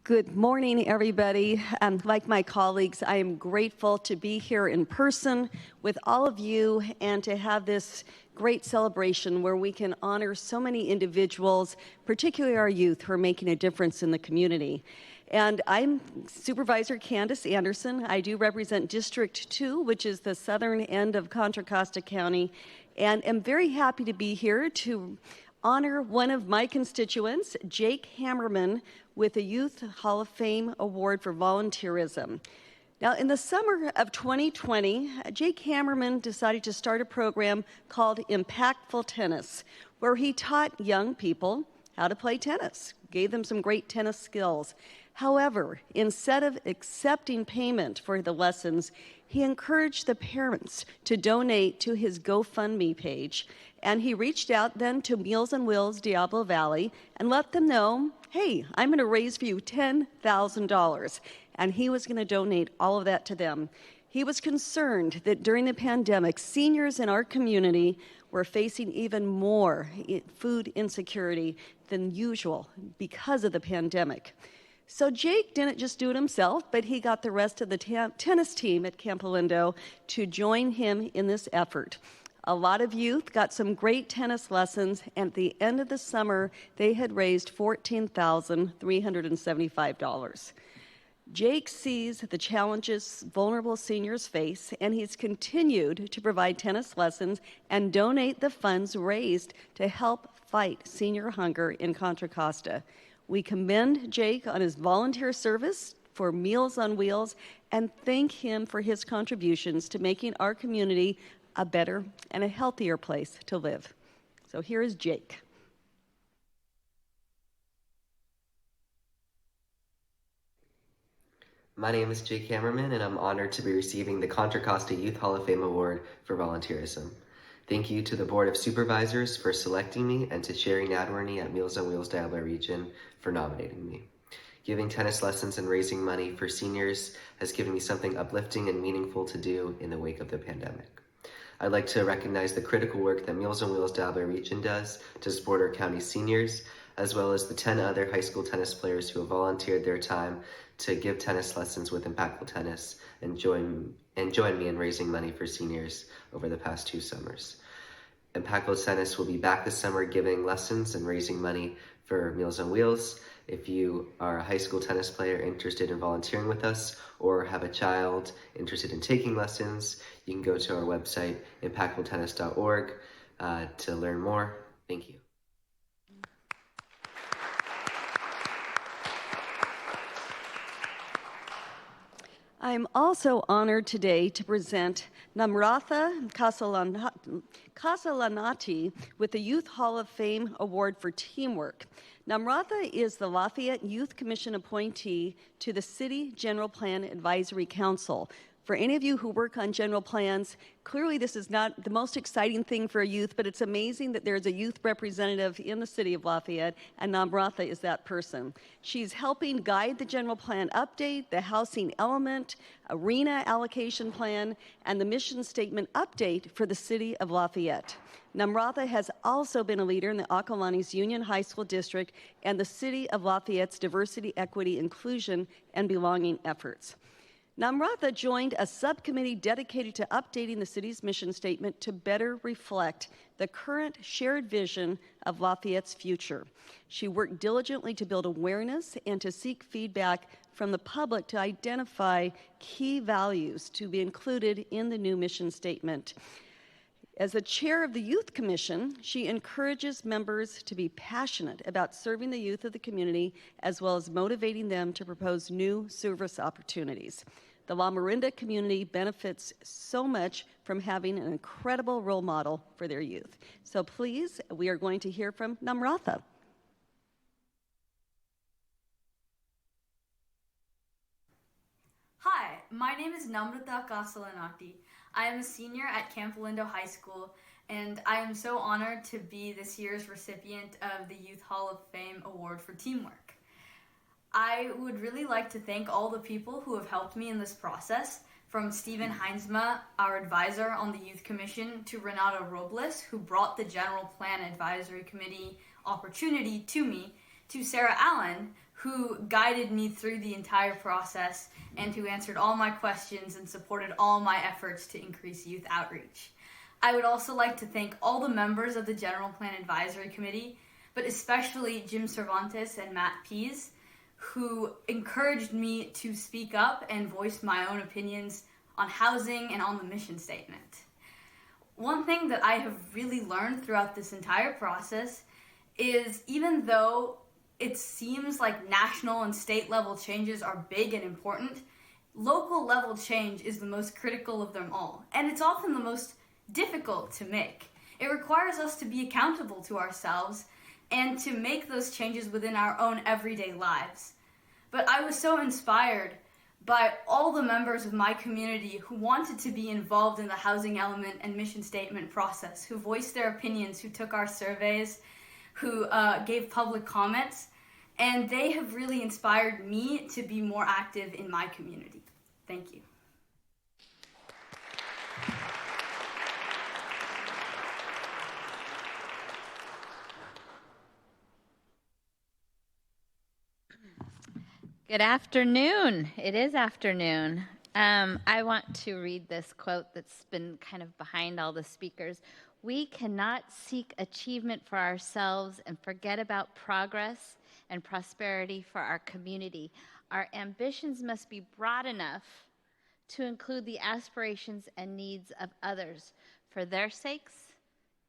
Good morning, everybody. Like my colleagues, I am grateful to be here in person with all of you and to have this great celebration where we can honor so many individuals, particularly our youth, who are making a difference in the community. And I'm Supervisor Candace Anderson. I do represent District 2, which is the southern end of Contra Costa County, and am very happy to be here to honor one of my constituents, Jake Hammerman, with a Youth Hall of Fame Award for volunteerism. Now, in the summer of 2020, Jake Hammerman decided to start a program called Impactful Tennis, where he taught young people how to play tennis, gave them some great tennis skills. However, instead of accepting payment for the lessons, he encouraged the parents to donate to his GoFundMe page, and he reached out then to Meals on Wheels Diablo Valley and let them know, hey, I'm going to raise for you $10,000, and he was going to donate all of that to them. He was concerned that during the pandemic, seniors in our community were facing even more food insecurity than usual because of the pandemic. So Jake didn't just do it himself, but he got the rest of the tennis team at Campo Lindo to join him in this effort. A lot of youth got some great tennis lessons, and at the end of the summer, they had raised $14,375. Jake sees the challenges vulnerable seniors face, and he's continued to provide tennis lessons and donate the funds raised to help fight senior hunger in Contra Costa. We commend Jake on his volunteer service for Meals on Wheels and thank him for his contributions to making our community a better and a healthier place to live. So here is Jake. My name is Jake Hammerman, and I'm honored to be receiving the Contra Costa Youth Hall of Fame Award for volunteerism. Thank you to the Board of Supervisors for selecting me and to Sherry Nadworny at Meals on Wheels Diablo Region for nominating me. Giving tennis lessons and raising money for seniors has given me something uplifting and meaningful to do in the wake of the pandemic. I'd like to recognize the critical work that Meals on Wheels Diablo Region does to support our county seniors, as well as the 10 other high school tennis players who have volunteered their time to give tennis lessons with Impactful Tennis and join me in raising money for seniors over the past 2 summers. Impactful Tennis will be back this summer giving lessons and raising money for Meals on Wheels. If you are a high school tennis player interested in volunteering with us or have a child interested in taking lessons, you can go to our website, impactfultennis.org, to learn more. Thank you. I'm also honored today to present Namratha Kasalanati with the Youth Hall of Fame Award for Teamwork. Namratha is the Lafayette Youth Commission appointee to the City General Plan Advisory Council. For any of you who work on general plans, clearly this is not the most exciting thing for a youth, but it's amazing that there's a youth representative in the city of Lafayette, and Namratha is that person. She's helping guide the general plan update, the housing element, arena allocation plan, and the mission statement update for the city of Lafayette. Namratha has also been a leader in the Acalanes Union High School District and the city of Lafayette's diversity, equity, inclusion, and belonging efforts. Namratha joined a subcommittee dedicated to updating the city's mission statement to better reflect the current shared vision of Lafayette's future. She worked diligently to build awareness and to seek feedback from the public to identify key values to be included in the new mission statement. As the chair of the Youth Commission, she encourages members to be passionate about serving the youth of the community, as well as motivating them to propose new service opportunities. The La Marinda community benefits so much from having an incredible role model for their youth. So please, we are going to hear from Namratha. my name is Namrata Kasalanati. I am a senior at Camp Lindo High School, and I am so honored to be this year's recipient of the Youth Hall of Fame Award for Teamwork. I would really like to thank all the people who have helped me in this process, from Stephen Heinsma, our advisor on the Youth Commission, to Renato Robles, who brought the General Plan Advisory Committee opportunity to me, to Sarah Allen, who guided me through the entire process and who answered all my questions and supported all my efforts to increase youth outreach. I would also like to thank all the members of the General Plan Advisory Committee, but especially Jim Cervantes and Matt Pease, who encouraged me to speak up and voice my own opinions on housing and on the mission statement. One thing that I have really learned throughout this entire process is, even though it seems like national and state level changes are big and important, local level change is the most critical of them all, and it's often the most difficult to make. It requires us to be accountable to ourselves and to make those changes within our own everyday lives. But I was so inspired by all the members of my community who wanted to be involved in the housing element and mission statement process, who voiced their opinions, who took our surveys, who gave public comments, and they have really inspired me to be more active in my community. Thank you. Good afternoon. It is afternoon. I want to read this quote that's been kind of behind all the speakers. We cannot seek achievement for ourselves and forget about progress and prosperity for our community. Our ambitions must be broad enough to include the aspirations and needs of others for their sakes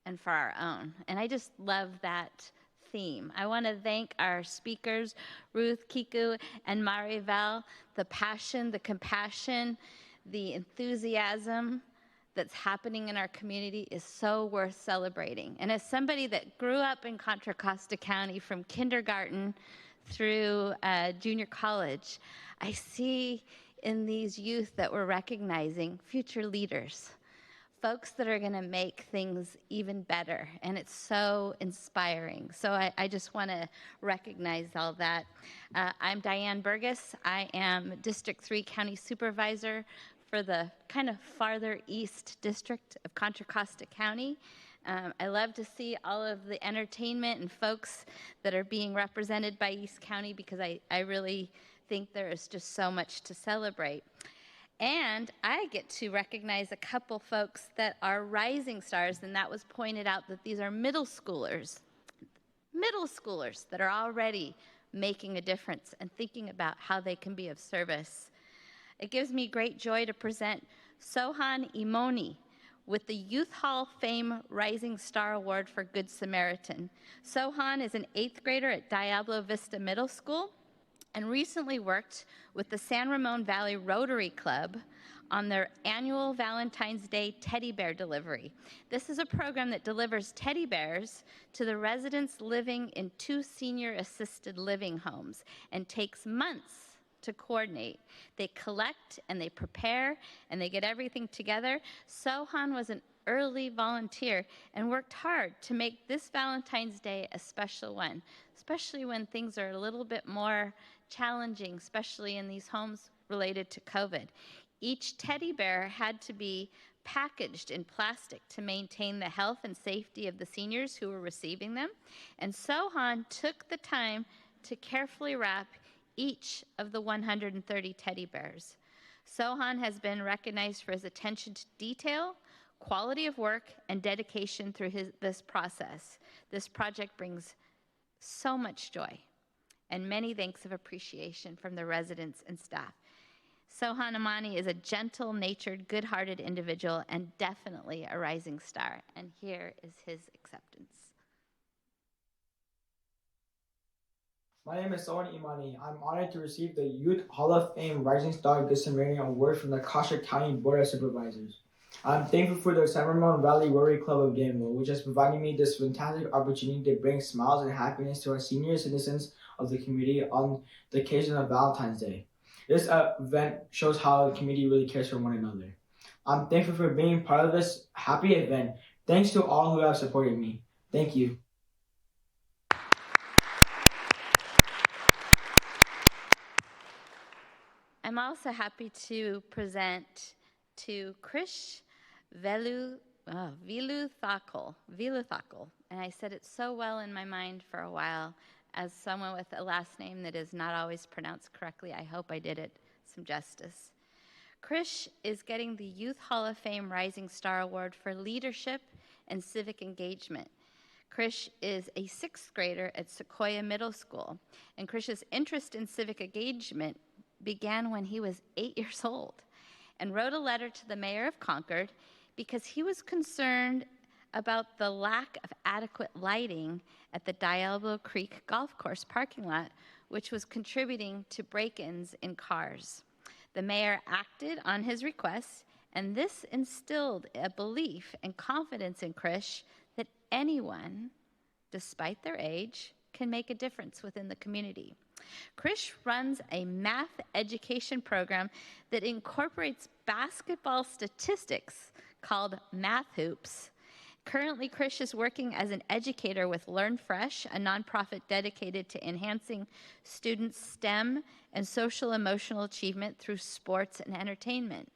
and for our own. And I just love that theme. I want to thank our speakers, Ruth, Kiku, and Marivel. The passion, the compassion, the enthusiasm that's happening in our community is so worth celebrating. And as somebody that grew up in Contra Costa County from kindergarten through junior college, I see in these youth that we're recognizing future leaders, folks that are going to make things even better, and it's so inspiring. So I just want to recognize all that. I'm Diane Burgess. I am District 3 County Supervisor for the kind of farther east district of Contra Costa County. I love to see all of the entertainment and folks that are being represented by East County, because I really think there is just so much to celebrate. And I get to recognize a couple folks that are rising stars, and that was pointed out that these are middle schoolers that are already making a difference and thinking about how they can be of service. It gives me great joy to present Sohan Imoni with the Youth Hall Fame Rising Star Award for Good Samaritan. Sohan is an 8th grader at Diablo Vista Middle School and recently worked with the San Ramon Valley Rotary Club on their annual Valentine's Day teddy bear delivery. This is a program that delivers teddy bears to the residents living in 2 senior assisted living homes and takes months to coordinate. They collect and they prepare and they get everything together. Sohan was an early volunteer and worked hard to make this Valentine's Day a special one, especially when things are a little bit more challenging, especially in these homes related to COVID. Each teddy bear had to be packaged in plastic to maintain the health and safety of the seniors who were receiving them. And Sohan took the time to carefully wrap each of the 130 teddy bears. Sohan has been recognized for his attention to detail, quality of work, and dedication through this process. This project brings so much joy and many thanks of appreciation from the residents and staff. Sohan Imani is a gentle-natured, good-hearted individual and definitely a rising star. And here is his acceptance. My name is Sohan Imani. I'm honored to receive the Youth Hall of Fame Rising Star Good Samaritan Award from the Costa County Board of Supervisors. I'm thankful for the San Ramon Valley Rotary Club of Danville, which has provided me this fantastic opportunity to bring smiles and happiness to our senior citizens of the community on the occasion of Valentine's Day. This event shows how the community really cares for one another. I'm thankful for being part of this happy event. Thanks to all who have supported me. Thank you. I'm also happy to present to Krish Viluthakul, and I said it so well in my mind for a while. As someone with a last name that is not always pronounced correctly, I hope I did it some justice. Krish is getting the Youth Hall of Fame Rising Star Award for leadership and civic engagement. Krish is a 6th grader at Sequoia Middle School, and Krish's interest in civic engagement began when he was 8 years old and wrote a letter to the mayor of Concord because he was concerned about the lack of adequate lighting at the Diablo Creek Golf Course parking lot, which was contributing to break-ins in cars. The mayor acted on his request, and this instilled a belief and confidence in Krish that anyone, despite their age, can make a difference within the community. Krish runs a math education program that incorporates basketball statistics called Math Hoops. Currently, Krish is working as an educator with Learn Fresh, a nonprofit dedicated to enhancing students' STEM and social-emotional achievement through sports and entertainment.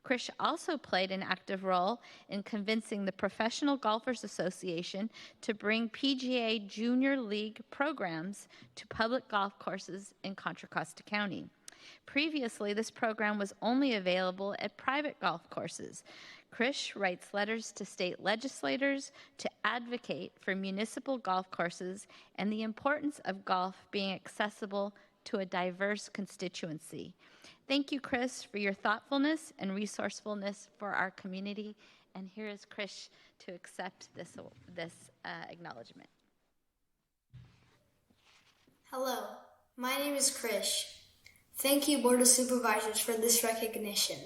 Krish also played an active role in convincing the Professional Golfers Association to bring PGA Junior League programs to public golf courses in Contra Costa County. Previously, this program was only available at private golf courses. Krish writes letters to state legislators to advocate for municipal golf courses and the importance of golf being accessible to a diverse constituency. Thank you, Krish, for your thoughtfulness and resourcefulness for our community. And here is Krish to accept this acknowledgement. Hello, my name is Krish. Thank you, Board of Supervisors, for this recognition.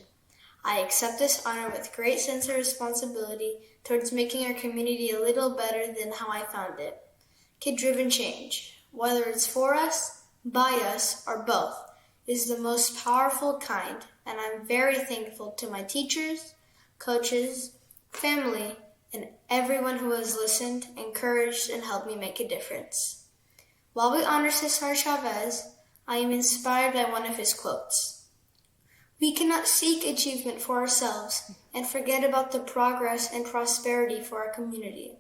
I accept this honor with great sense of responsibility towards making our community a little better than how I found it. Kid-driven change, whether it's for us, by us, or both, is the most powerful kind, and I'm very thankful to my teachers, coaches, family, and everyone who has listened, encouraged, and helped me make a difference. While we honor Cesar Chavez, I am inspired by one of his quotes. We cannot seek achievement for ourselves and forget about the progress and prosperity for our community.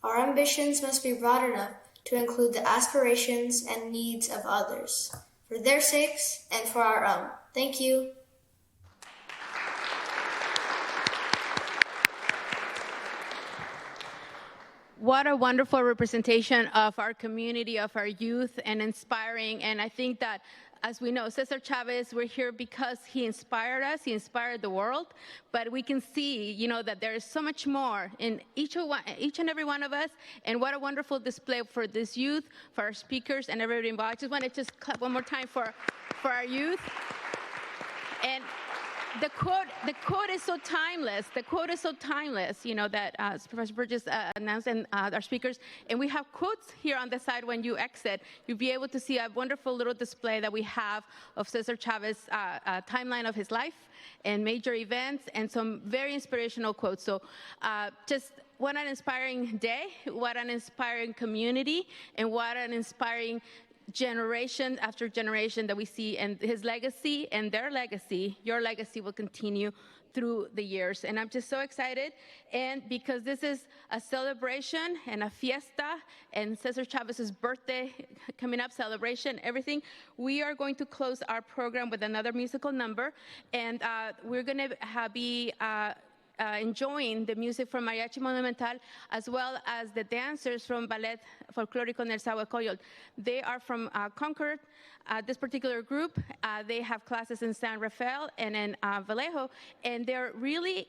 Our ambitions must be broad enough to include the aspirations and needs of others, for their sakes and for our own. Thank you. What a wonderful representation of our community, of our youth, and inspiring. And I think that, as we know, Cesar Chavez, we're here because he inspired us, he inspired the world, but we can see, that there is so much more in each and every one of us, and what a wonderful display for this youth, for our speakers, and everybody involved. I just want to clap one more time for our youth. And the quote is so timeless. The quote is so timeless, that Professor Burgess announced, and our speakers. And we have quotes here on the side when you exit. You'll be able to see a wonderful little display that we have of Cesar Chavez's timeline of his life and major events and some very inspirational quotes. So just what an inspiring day, what an inspiring community, and what an inspiring generation after generation that we see, and his legacy and their legacy, your legacy, will continue through the years. And I'm just so excited, and because this is a celebration and a fiesta, and Cesar Chavez's birthday coming up, celebration, everything, we are going to close our program with another musical number, and we're going to be enjoying the music from Mariachi Monumental, as well as the dancers from Ballet Folclórico Nezahualcóyotl. They are from Concord. This particular group, they have classes in San Rafael and in Vallejo, and they're really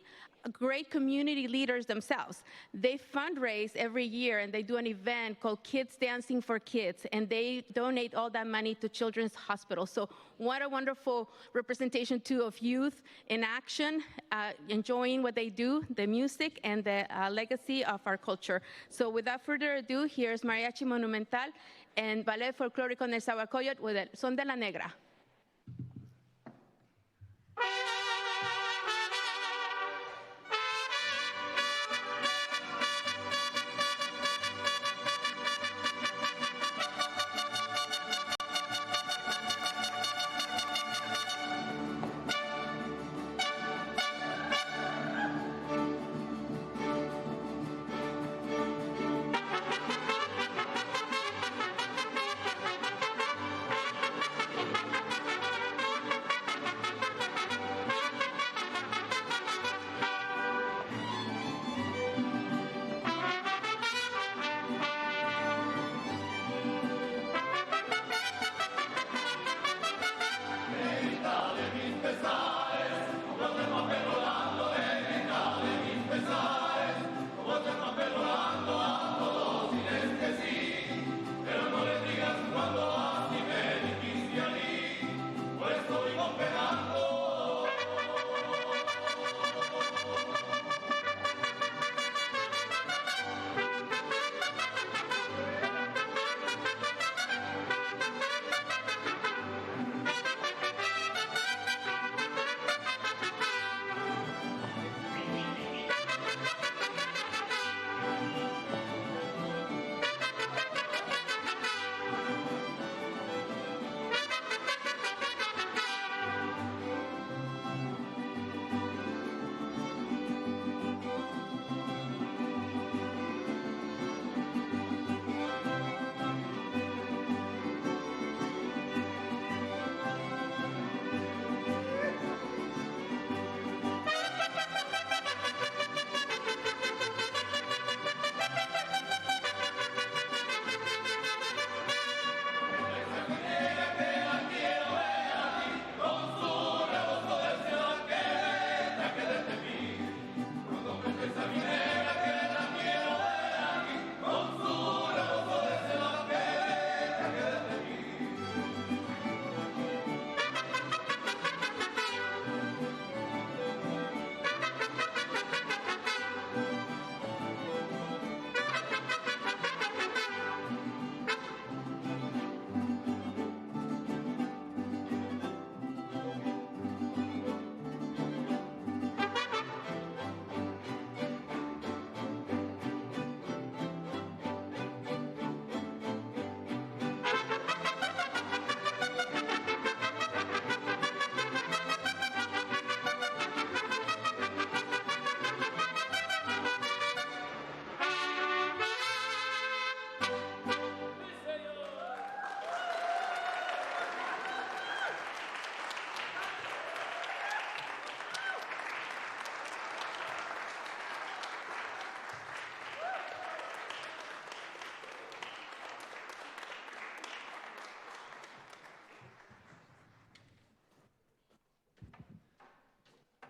great community leaders themselves. They fundraise every year, and they do an event called Kids Dancing for Kids, and they donate all that money to Children's Hospital. So what a wonderful representation, too, of youth in action, enjoying what they do, the music, and the legacy of our culture. So without further ado, here's Mariachi Monumental and Ballet Folclórico Nezahualcóyotl with el Son de la Negra.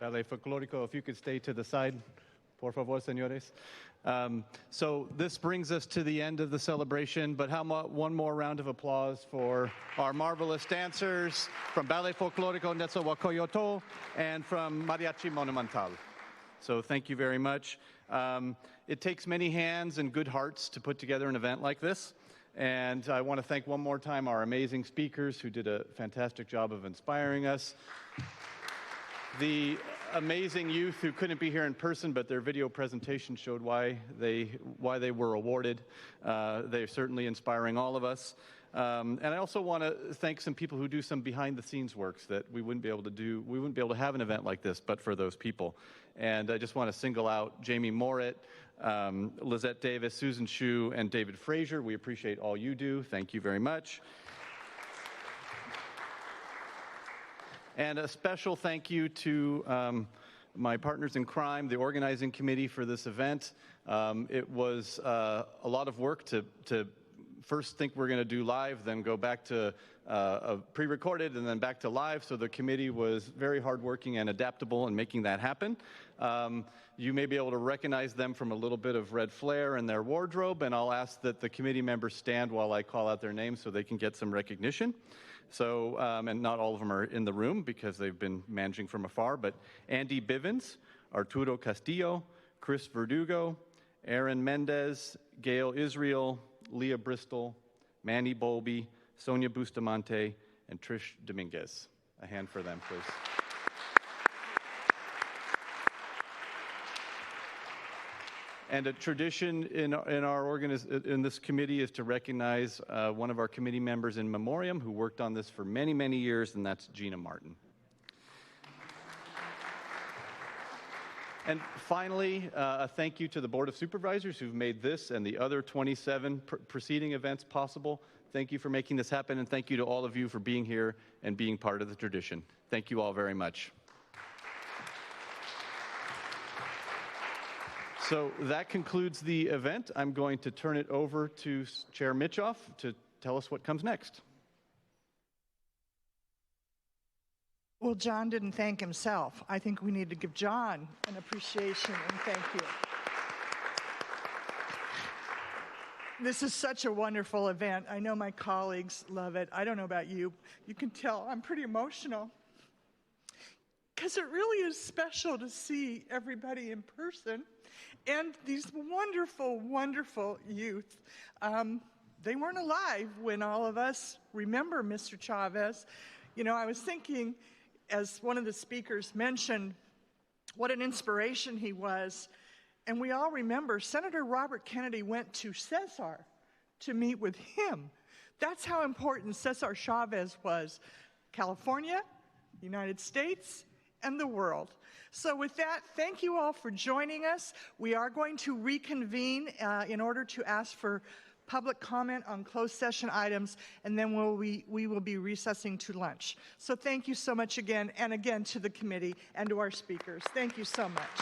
Ballet Folklórico, if you could stay to the side, por favor, señores. So this brings us to the end of the celebration, but one more round of applause for our marvelous dancers from Ballet Folklórico Netzahualcoyotl and from Mariachi Monumental. So thank you very much. It takes many hands and good hearts to put together an event like this. And I want to thank one more time our amazing speakers who did a fantastic job of inspiring us. The amazing youth who couldn't be here in person, but their video presentation showed why they were awarded. They're certainly inspiring all of us. And I also want to thank some people who do some behind-the-scenes works that we wouldn't be able to do. We wouldn't be able to have an event like this, but for those people. And I just want to single out Jamie Morit, Lizette Davis, Susan Shu, and David Frazier. We appreciate all you do. Thank you very much. And a special thank you to my partners in crime, the organizing committee for this event. It was a lot of work to first think we're going to do live, then go back to pre-recorded, and then back to live. So the committee was very hardworking and adaptable in making that happen. You may be able to recognize them from a little bit of red flair in their wardrobe, and I'll ask that the committee members stand while I call out their names so they can get some recognition. So, and not all of them are in the room because they've been managing from afar, but Andy Bivens, Arturo Castillo, Chris Verdugo, Aaron Mendez, Gail Israel, Leah Bristol, Manny Bolby, Sonia Bustamante, and Trish Dominguez. A hand for them, please. And a tradition in this committee is to recognize one of our committee members in memoriam who worked on this for many, many years, and that's Gina Martin. And finally, a thank you to the Board of Supervisors who've made this and the other 27 preceding events possible. Thank you for making this happen, and thank you to all of you for being here and being part of the tradition. Thank you all very much. So that concludes the event. I'm going to turn it over to Chair Mitchoff to tell us what comes next. Well, John didn't thank himself. I think we need to give John an appreciation and thank you. This is such a wonderful event. I know my colleagues love it. I don't know about you. You can tell I'm pretty emotional because it really is special to see everybody in person and these wonderful, wonderful youth. They weren't alive when all of us remember Mr. Chavez. You know, I was thinking, as one of the speakers mentioned, what an inspiration he was. And we all remember Senator Robert Kennedy went to Cesar to meet with him. That's how important Cesar Chavez was. California, United States, and the world. So with that, thank you all for joining us. We are going to reconvene in order to ask for public comment on closed session items, and then we will be recessing to lunch. So thank you so much again, and again to the committee and to our speakers. Thank you so much.